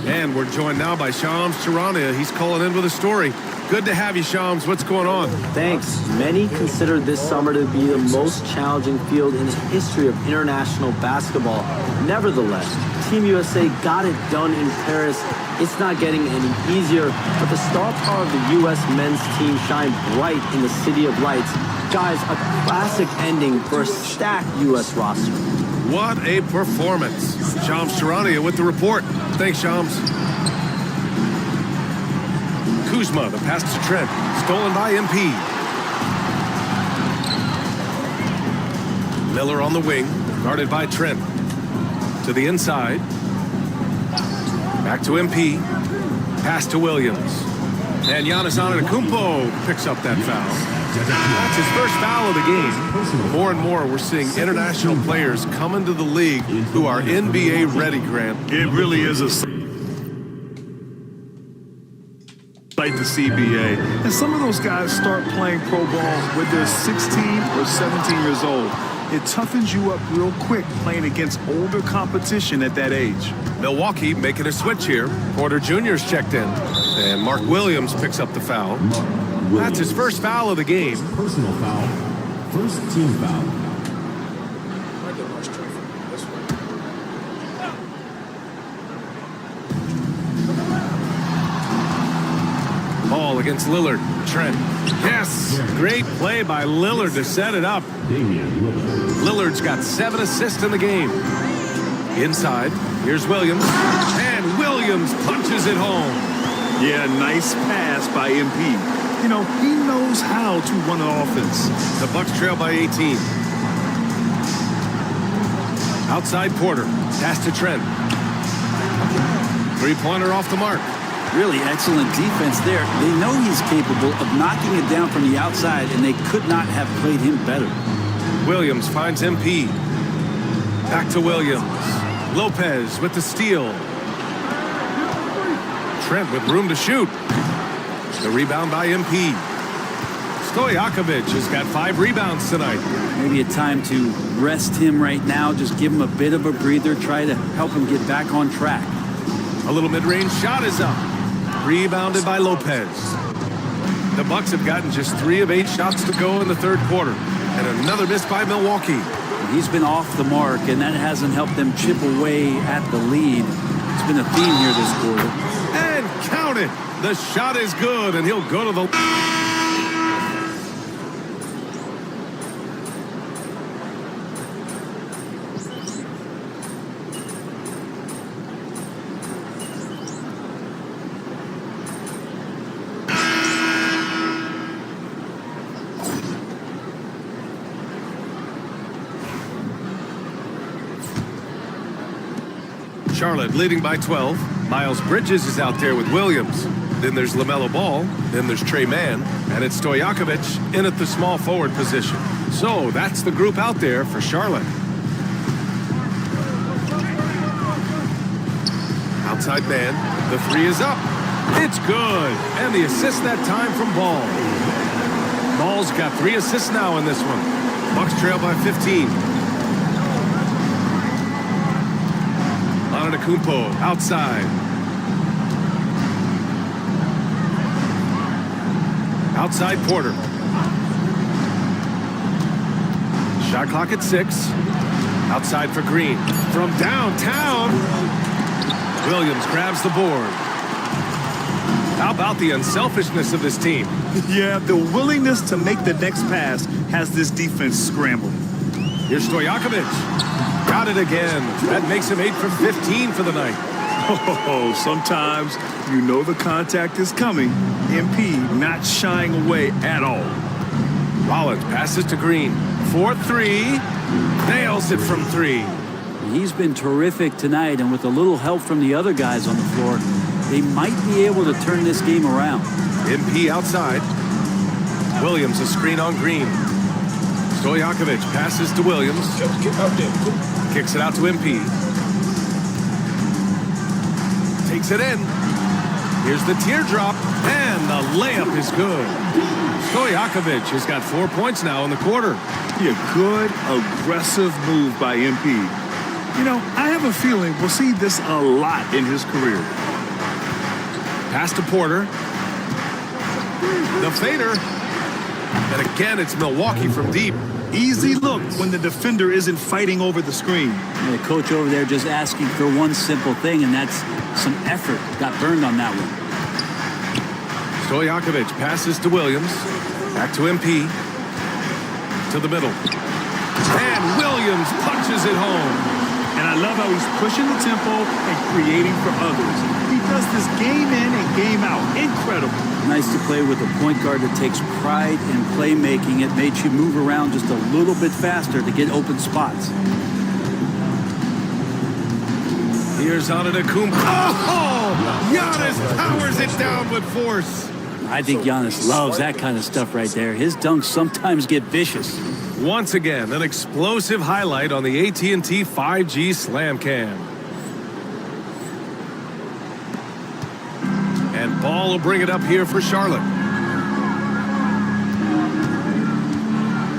And we're joined now by Shams Charania. He's calling in with a story. Good to have you, Shams. What's going on? Thanks. Many consider this summer to be the most challenging field in the history of international basketball. Nevertheless, Team USA got it done in Paris. It's not getting any easier, but the star power of the U.S. men's team shined bright in the City of Lights. Guys, a classic ending for a stacked U.S. roster. What a performance. Shams Charania with the report. Thanks, Shams. Kuzma, the pass to Trent. Stolen by MP. Miller on the wing, guarded by Trent. To the inside. Back to MP. Pass to Williams. And Giannis Antetokounmpo picks up that foul. That's his first foul of the game. More and more, we're seeing international players come into the league who are NBA ready, Grant. It really is a like the CBA. And some of those guys start playing pro ball when they're 16 or 17 years old. It toughens you up real quick playing against older competition at that age. Milwaukee making a switch here. Porter Jr.'s checked in. And Mark Williams picks up the foul. That's his first foul of the game. Personal foul. First team foul. Ball against Lillard. Trent. Yes! Great play by Lillard to set it up. Lillard's got 7 assists in the game. Inside. Here's Williams. And Williams punches it home. Yeah, nice pass by MP. You know, he knows how to run an offense. The Bucks trail by 18. Outside Porter. Pass to Trent. Three-pointer off the mark. Really excellent defense there. They know he's capable of knocking it down from the outside, and they could not have played him better. Williams finds MP. Back to Williams. Lopez with the steal. Trent with room to shoot. The rebound by MP. Stojakovic has got 5 rebounds tonight. Maybe a time to rest him right now. Just give him a bit of a breather. Try to help him get back on track. A little mid-range shot is up. Rebounded by Lopez. The Bucks have gotten just 3 of 8 shots to go in the third quarter. And another miss by Milwaukee. He's been off the mark, and that hasn't helped them chip away at the lead. It's been a theme here this quarter. And count it. The shot is good, and he'll go to the... Charlotte leading by 12. Miles Bridges is out there with Williams. Then there's LaMelo Ball. Then there's Trey Mann. And it's Stojakovic in at the small forward position. So that's the group out there for Charlotte. Outside man. The three is up. It's good. And the assist that time from Ball. Ball's got 3 assists now in this one. Bucks trail by 15. Antetokounmpo outside. Outside Porter. Shot clock at 6. Outside for Green. From downtown. Williams grabs the board. How about the unselfishness of this team? Yeah, the willingness to make the next pass has this defense scrambled. Here's Stojakovic. Got it again. That makes him 8 for 15 for the night. Oh, sometimes you know the contact is coming. MP not shying away at all. Rollins passes to Green. 4-3. Nails it from 3. He's been terrific tonight, and with a little help from the other guys on the floor, they might be able to turn this game around. MP outside. Williams a screen on Green. Stojakovic passes to Williams. Kicks it out to MP. Takes it in. Here's the teardrop, and the layup is good. Stojakovic has got 4 points now in the quarter. A good, aggressive move by MP. You know, I have a feeling we'll see this a lot in his career. Pass to Porter. The fader. And again, it's Milwaukee from deep. Easy look when the defender isn't fighting over the screen. The coach over there just asking for one simple thing, and that's some effort. Got burned on that one. Stojakovic passes to Williams. Back to MP. To the middle. And Williams punches it home. And I love how he's pushing the tempo and creating for others. He does this game in and game out. Incredible. Nice to play with a point guard that takes pride in playmaking. It makes you move around just a little bit faster to get open spots. Here's Antetokounmpo. Oh! Giannis powers it down with force. I think Giannis loves that kind of stuff right there. His dunks sometimes get vicious. Once again, an explosive highlight on the AT&T 5G Slam Cam. And Ball will bring it up here for Charlotte.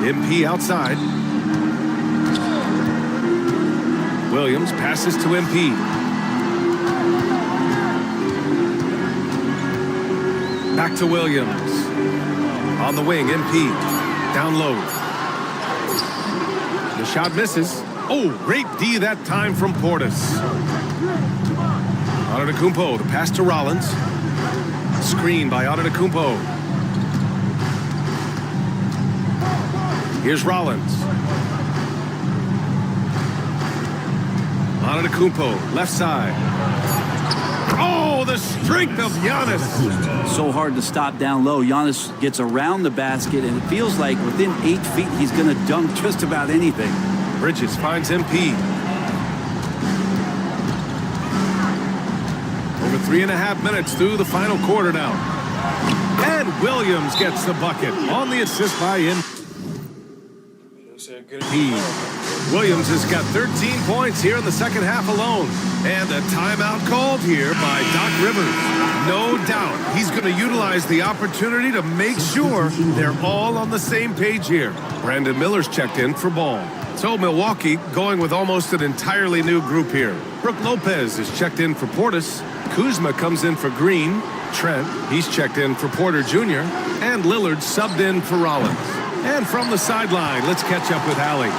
MP outside. Williams passes to MP. Back to Williams. On the wing, MP. Down low. The shot misses. Oh, great D that time from Portis. Antetokounmpo, the pass to Rollins. Screen by Antetokounmpo. Here's Rollins. Antetokounmpo, left side. Oh, the strength of Giannis. So hard to stop down low. Giannis gets around the basket, and it feels like within 8 feet, he's going to dunk just about anything. Bridges finds MP. Over 3.5 minutes through the final quarter now. And Williams gets the bucket on the assist by MP. Williams has got 13 points here in the second half alone. And a timeout called here by Doc Rivers. No doubt he's going to utilize the opportunity to make sure they're all on the same page here. Brandon Miller's checked in for Ball. So Milwaukee going with almost an entirely new group here. Brook Lopez is checked in for Portis. Kuzma comes in for Green. Trent, he's checked in for Porter Jr. And Lillard subbed in for Rollins. And from the sideline, let's catch up with Allie.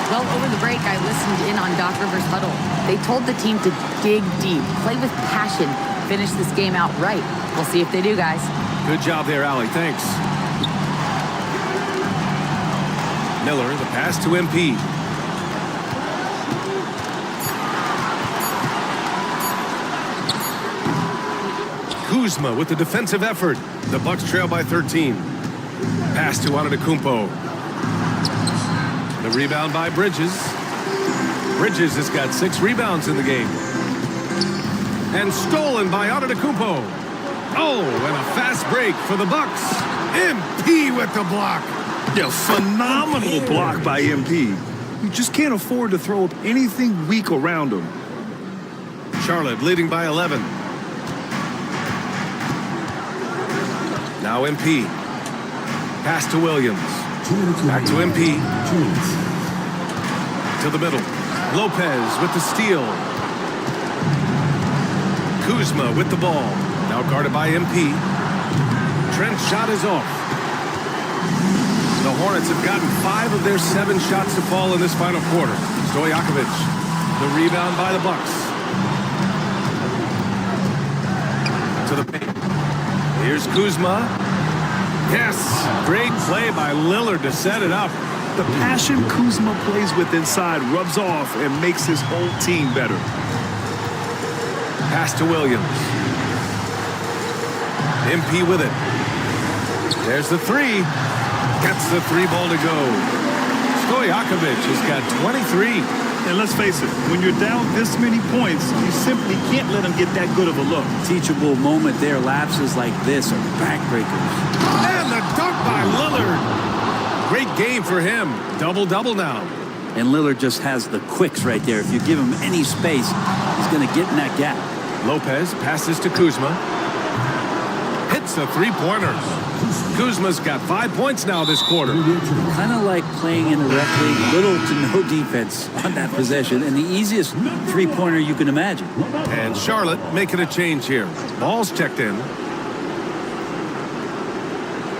Well, over the break, I listened in on Doc Rivers' huddle. They told the team to dig deep, play with passion, finish this game out right. We'll see if they do, guys. Good job there, Allie. Thanks. Miller, the pass to MP. Kuzma with the defensive effort. The Bucks trail by 13. Pass to Antetokounmpo. The rebound by Bridges. Bridges has got 6 rebounds in the game. And stolen by Antetokounmpo. Oh, and a fast break for the Bucks. MP with the block. Yeah, phenomenal block by MP. You just can't afford to throw up anything weak around him. Charlotte leading by 11. Now MP. Pass to Williams. Back to MP. To the middle. Lopez with the steal. Kuzma with the ball. Now guarded by MP. Trent's shot is off. The Hornets have gotten 5 of their 7 shots to fall in this final quarter. Stojakovic. The rebound by the Bucks. To the paint. Here's Kuzma. Yes, great play by Lillard to set it up. The passion Kuzma plays with inside rubs off and makes his whole team better. Pass to Williams. MP with it. There's the 3. Gets the 3 ball to go. Stojakovic has got 23. And let's face it, when you're down this many points, you simply can't let them get that good of a look. Teachable moment there. Lapses like this are backbreakers. And the dunk by Lillard. Great game for him. Double-double now. And Lillard just has the quicks right there. If you give him any space, he's going to get in that gap. Lopez passes to Kuzma. Hits the 3-pointer. Kuzma's got 5 points now this quarter. Kind of like playing in the rec league, little to no defense on that possession, and the easiest 3-pointer you can imagine. And Charlotte making a change here. Ball's checked in.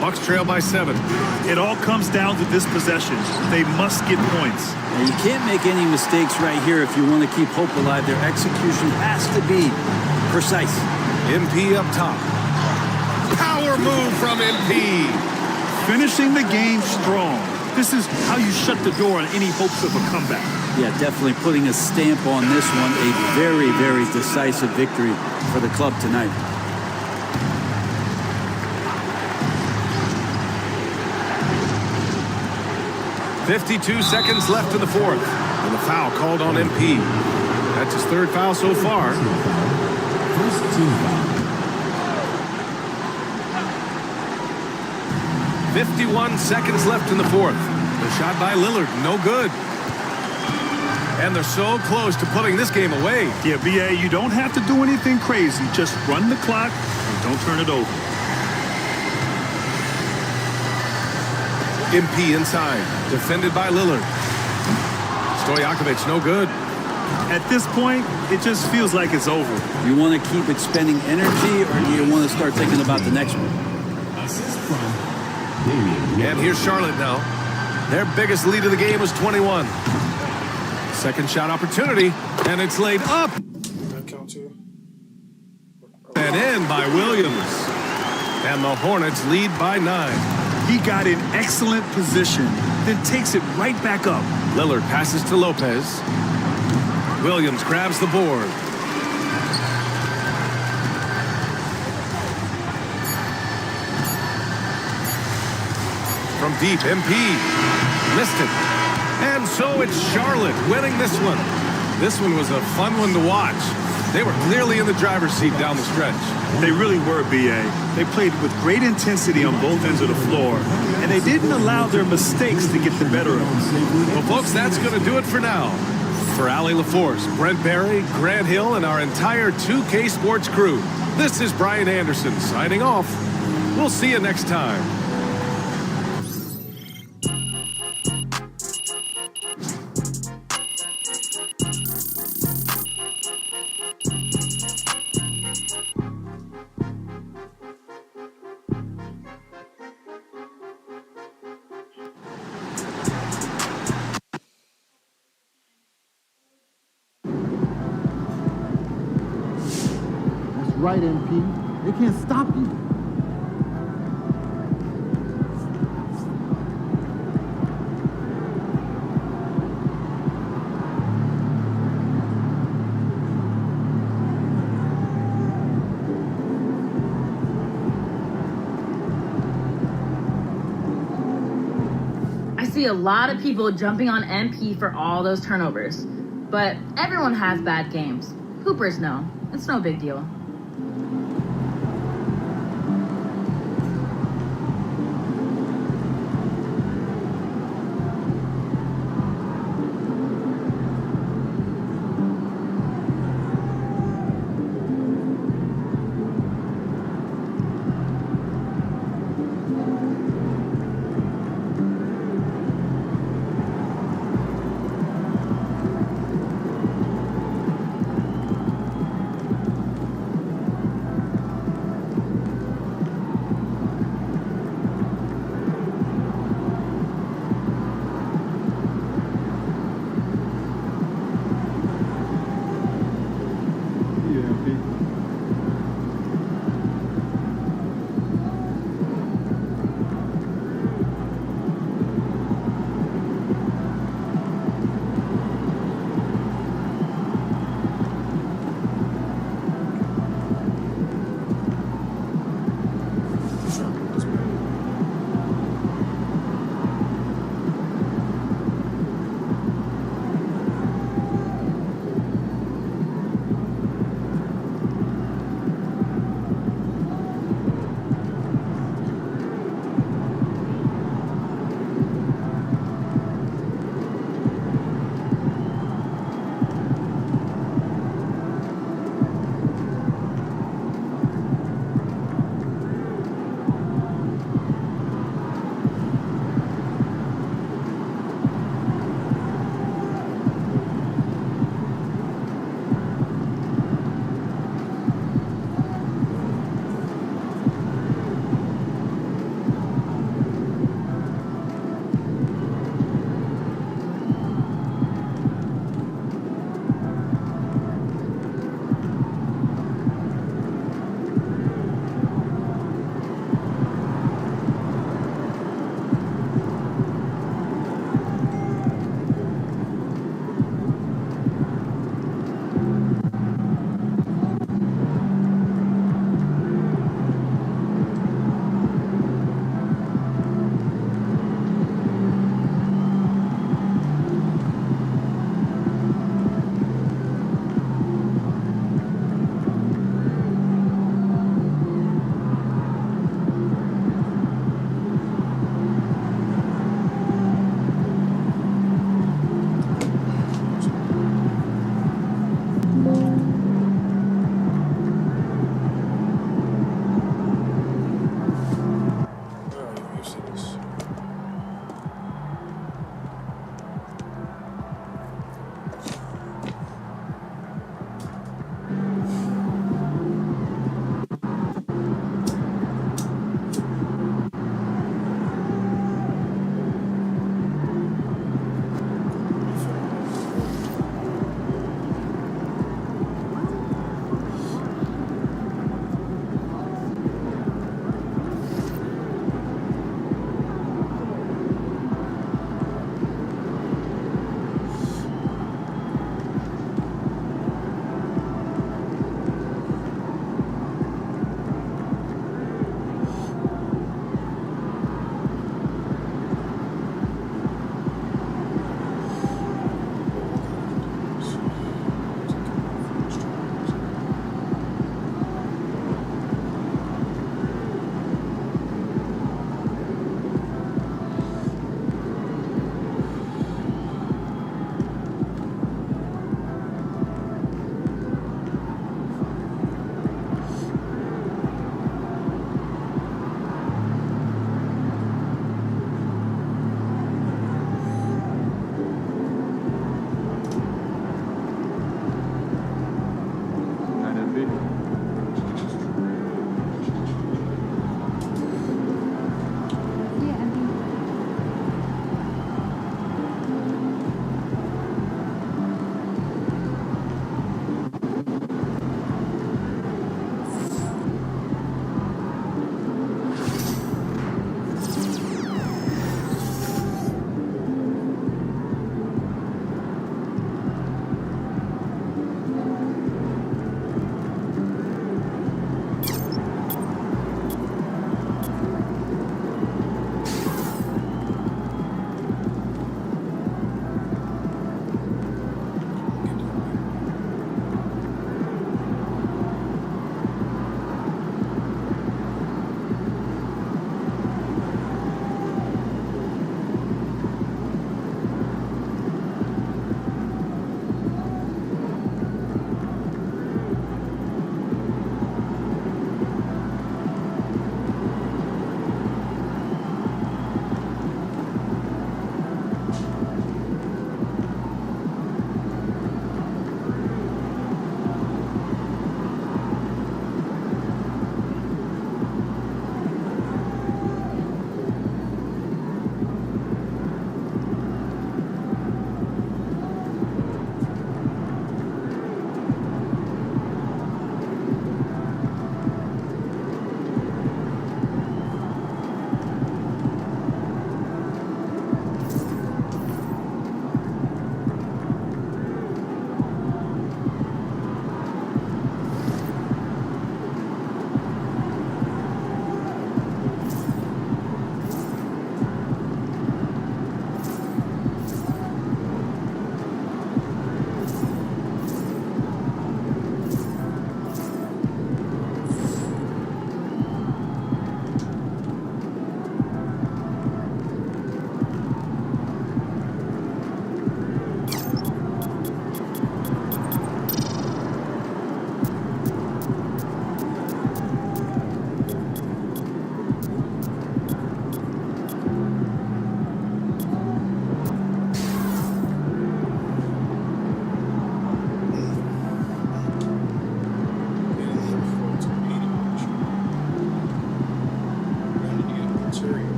Bucks trail by 7. It all comes down to this possession. They must get points. Now, you can't make any mistakes right here if you want to keep hope alive. Their execution has to be precise. MP up top. Power move from MP. Finishing the game strong. This is how you shut the door on any hopes of a comeback. Yeah, definitely putting a stamp on this one. A very, very decisive victory for the club tonight. .52 seconds left in the 4th. And the foul called on MP. That's his 3rd foul so far. First team foul. 51 seconds left in the 4th. The shot by Lillard, no good. And they're so close to putting this game away. Yeah, BA, you don't have to do anything crazy. Just run the clock and don't turn it over. MP inside, defended by Lillard. Stojakovic, no good. At this point, it just feels like it's over. You want to keep expending energy, or do you want to start thinking about the next one? Assist from And here's Charlotte now. Their biggest lead of the game was 21. Second shot opportunity, and it's laid up. And in by Williams. And the Hornets lead by 9. He got in excellent position, then takes it right back up. Lillard passes to Lopez. Williams grabs the board. From deep, MP missed it. And so it's Charlotte winning this one. This one was a fun one to watch. They were clearly in the driver's seat down the stretch. They really were, BA. They played with great intensity on both ends of the floor, and they didn't allow their mistakes to get the better of them. Well, folks, that's going to do it for now. For Allie LaForce, Brent Barry, Grant Hill, and our entire 2K Sports crew, this is Brian Anderson signing off. We'll see you next time. Right, MP. They can't stop you. I see a lot of people jumping on MP for all those turnovers, but everyone has bad games. Hoopers know. It's no big deal.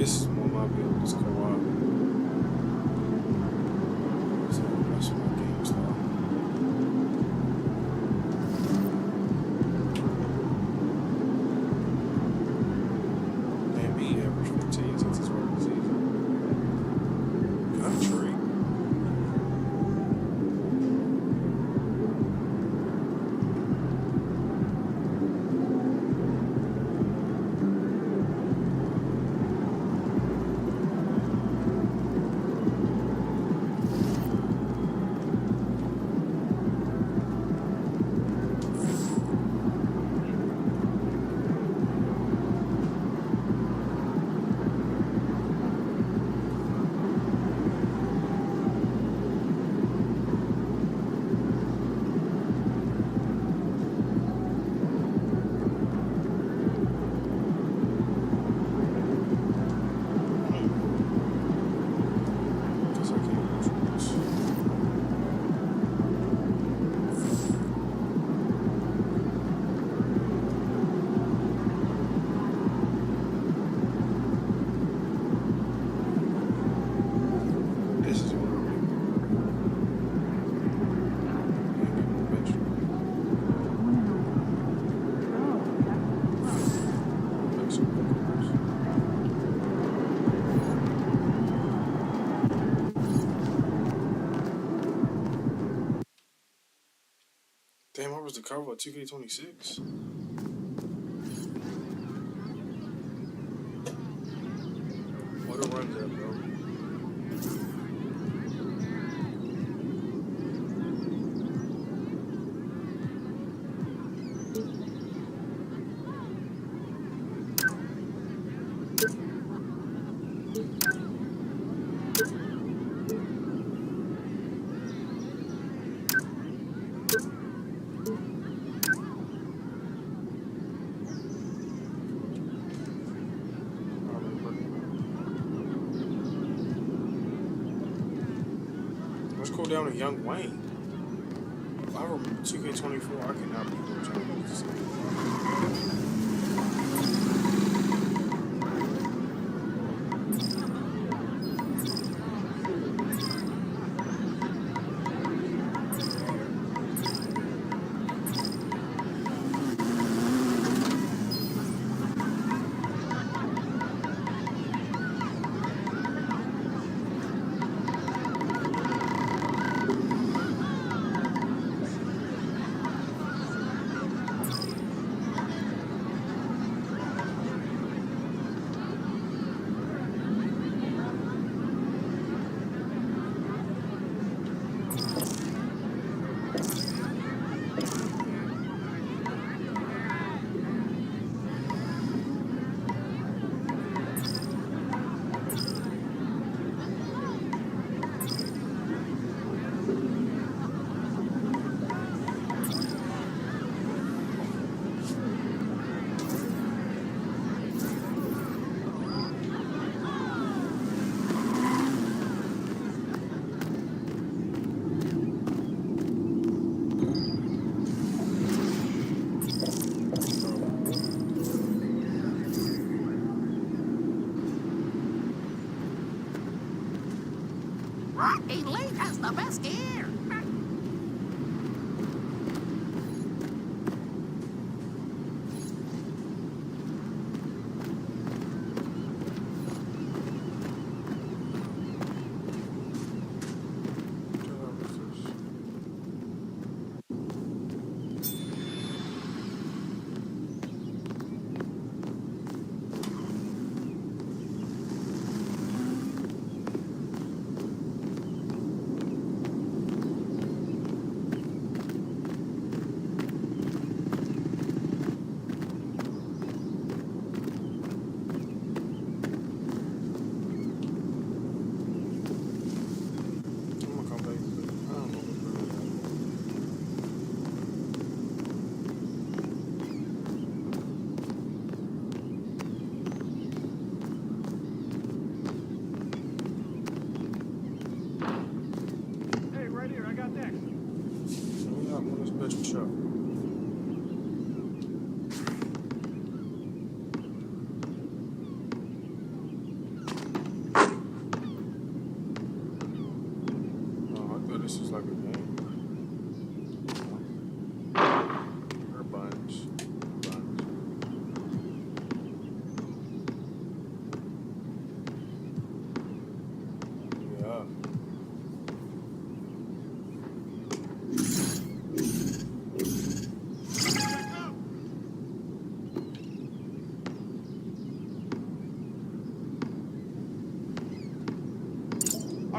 This is one of my builds. This co-op. So that's my game style. Man, me average 15 since it's regular season. Country. Damn, what was the cover of 2K26? What a run there, bro. Let's go down to Young Wayne. I remember 2K24. I cannot be doing something to say.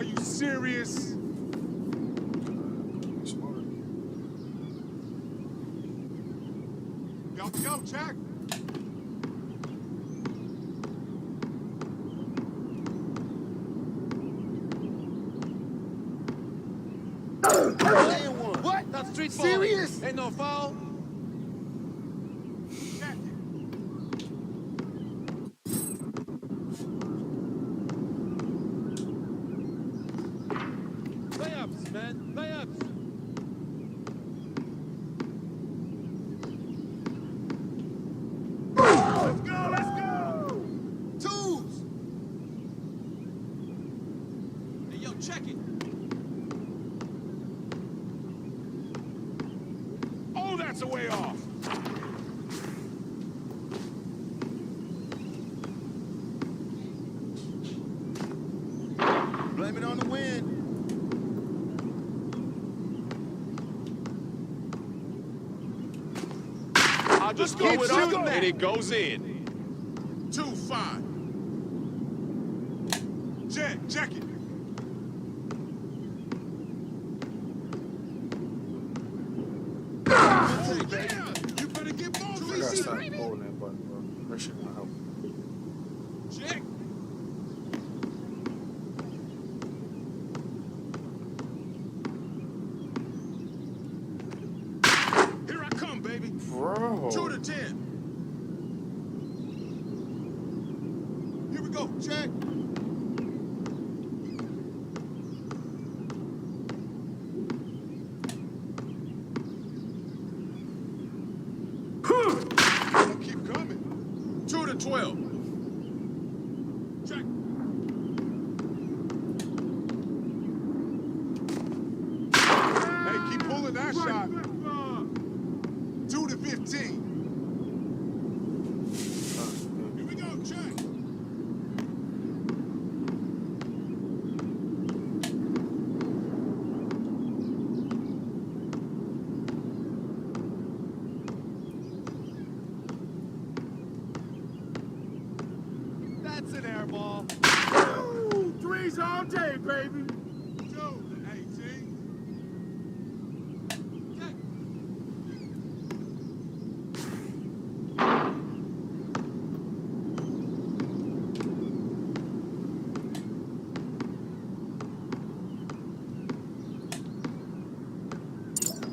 Are you serious? Yo, Jack. What? That's street ball. Serious? Ain't no foul. Layups, man. Layups. Let's go, let's go! Twos! Hey, yo, check it. Oh, that's a way off. Blame it on the wind. I just throw it up and it goes in. 2-5. Check it. Oh, yeah! You better get more VC, baby. Holding that button, bro. That shit not help. Check. Here I come, baby. Bro. 2 to 10. Here we go. Check. Keep coming. 2 to 12. Check. Hey, keep pulling that shot. 2 to 15. Here we go, check. That's an air ball. Ooh, threes all day, baby. 2 to 18. Check.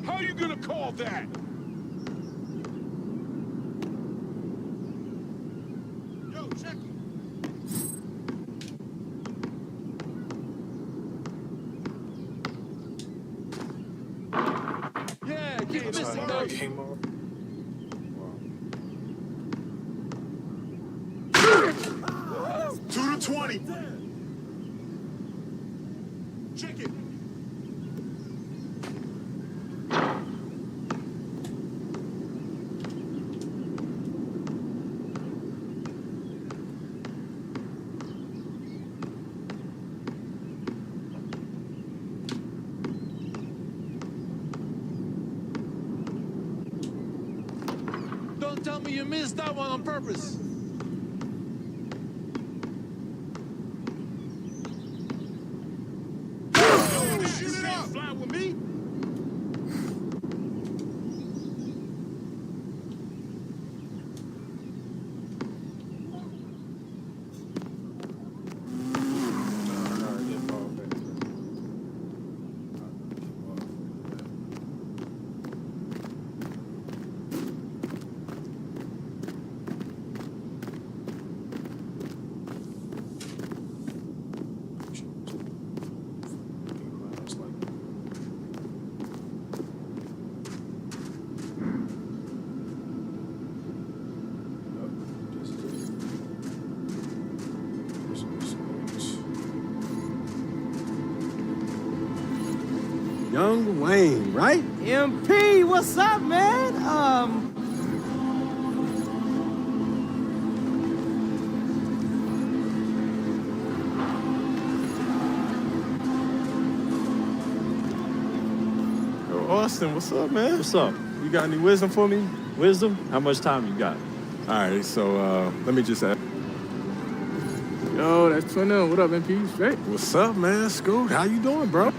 How you gonna call that? Yo, check it. Yeah, keep missing, though. Came off. 2 to 20. Check it. Don't tell me you missed that one on purpose. Shoot it up. Fly with me. Young Wayne, right? MP, what's up, man? Yo, Austin, what's up, man? What's up? You got any wisdom for me? Wisdom? How much time you got? All right, so let me just ask. Yo, that's Twin L. What up, MP? Straight? What's up, man? Scoot, how you doing, bro?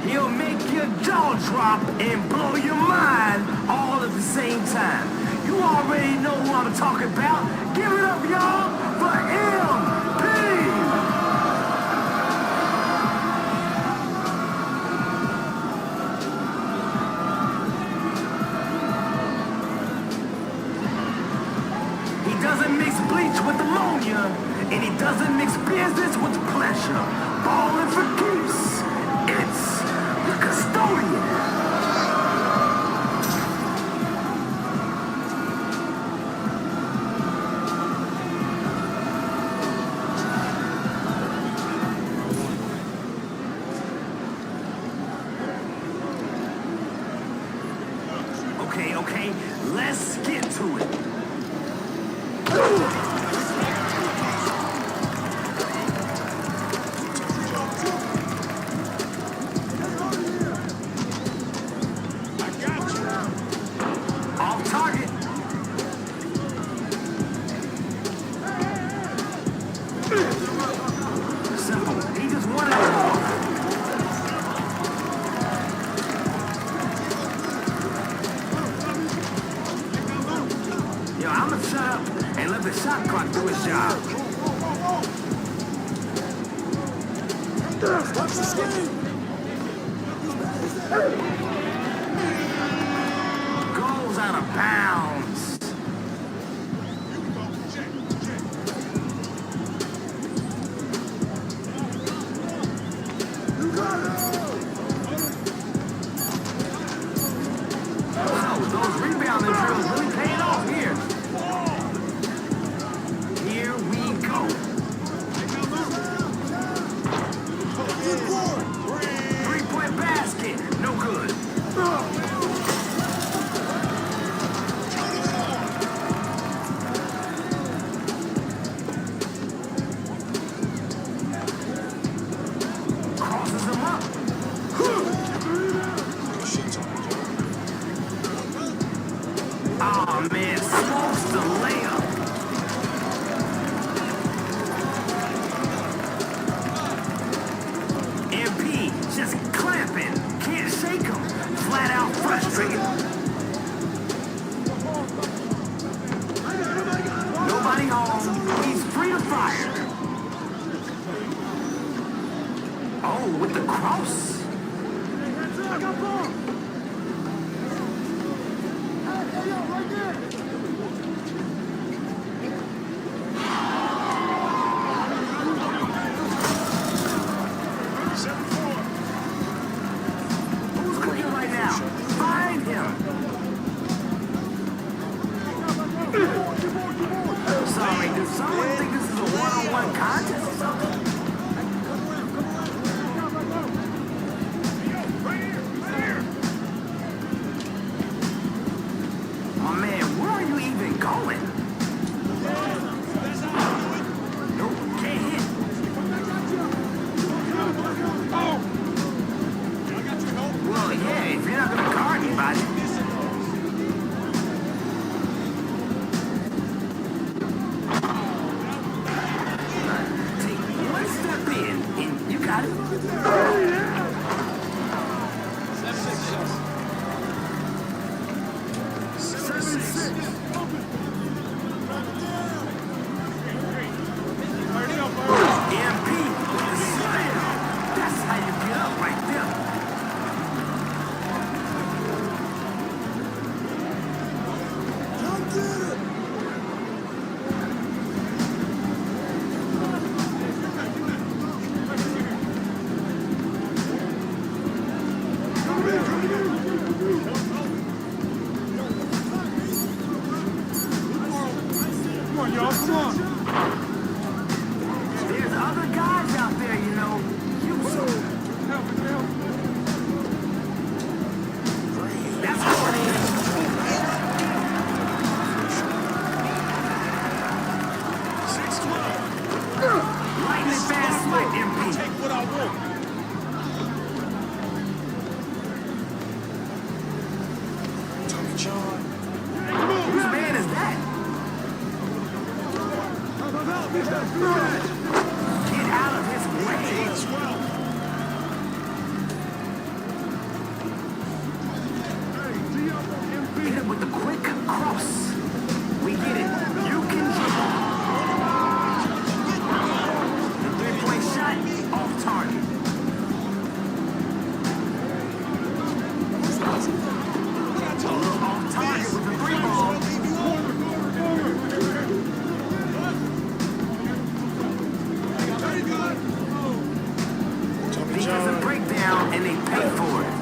He'll make your jaw drop and blow your mind all at the same time. You already know who I'm talking about. Give it up, y'all, for MP! He doesn't mix bleach with ammonia, and he doesn't mix business with pleasure. Ballin' for keeps. It's the custodian. Okay, let's get to it. Goes out of bounds. Oh, those rebounding drills really paid off here. Here we go. Three-point basket, no good. Crosses him up. Oh man, smokes the layup. MP just clamping, can't shake him. Flat out frustrated. Nobody home, he's free to fire. with the cross. Who's cooking right now? Find him. Sorry, does someone think this is a one-on-one contest or something? Oh man, where are you even going? Nope, can't hit. Well, yeah, if you're not gonna guard anybody. Take one step in, and you got it. 7-6. MP with the slam. That's how you get up right there. Come on, y'all. Come on. There's other guys out there, you know. Use them. That's what it is. Lightning fast swipe, MP. Take what I want. Tommy John. Whose man is that? Get out of his way. Hit it with the quick cross. We get it. You can dribble. The three-point shot off target. A little off target with the three ball. Defensive breakdown, and they pay for it.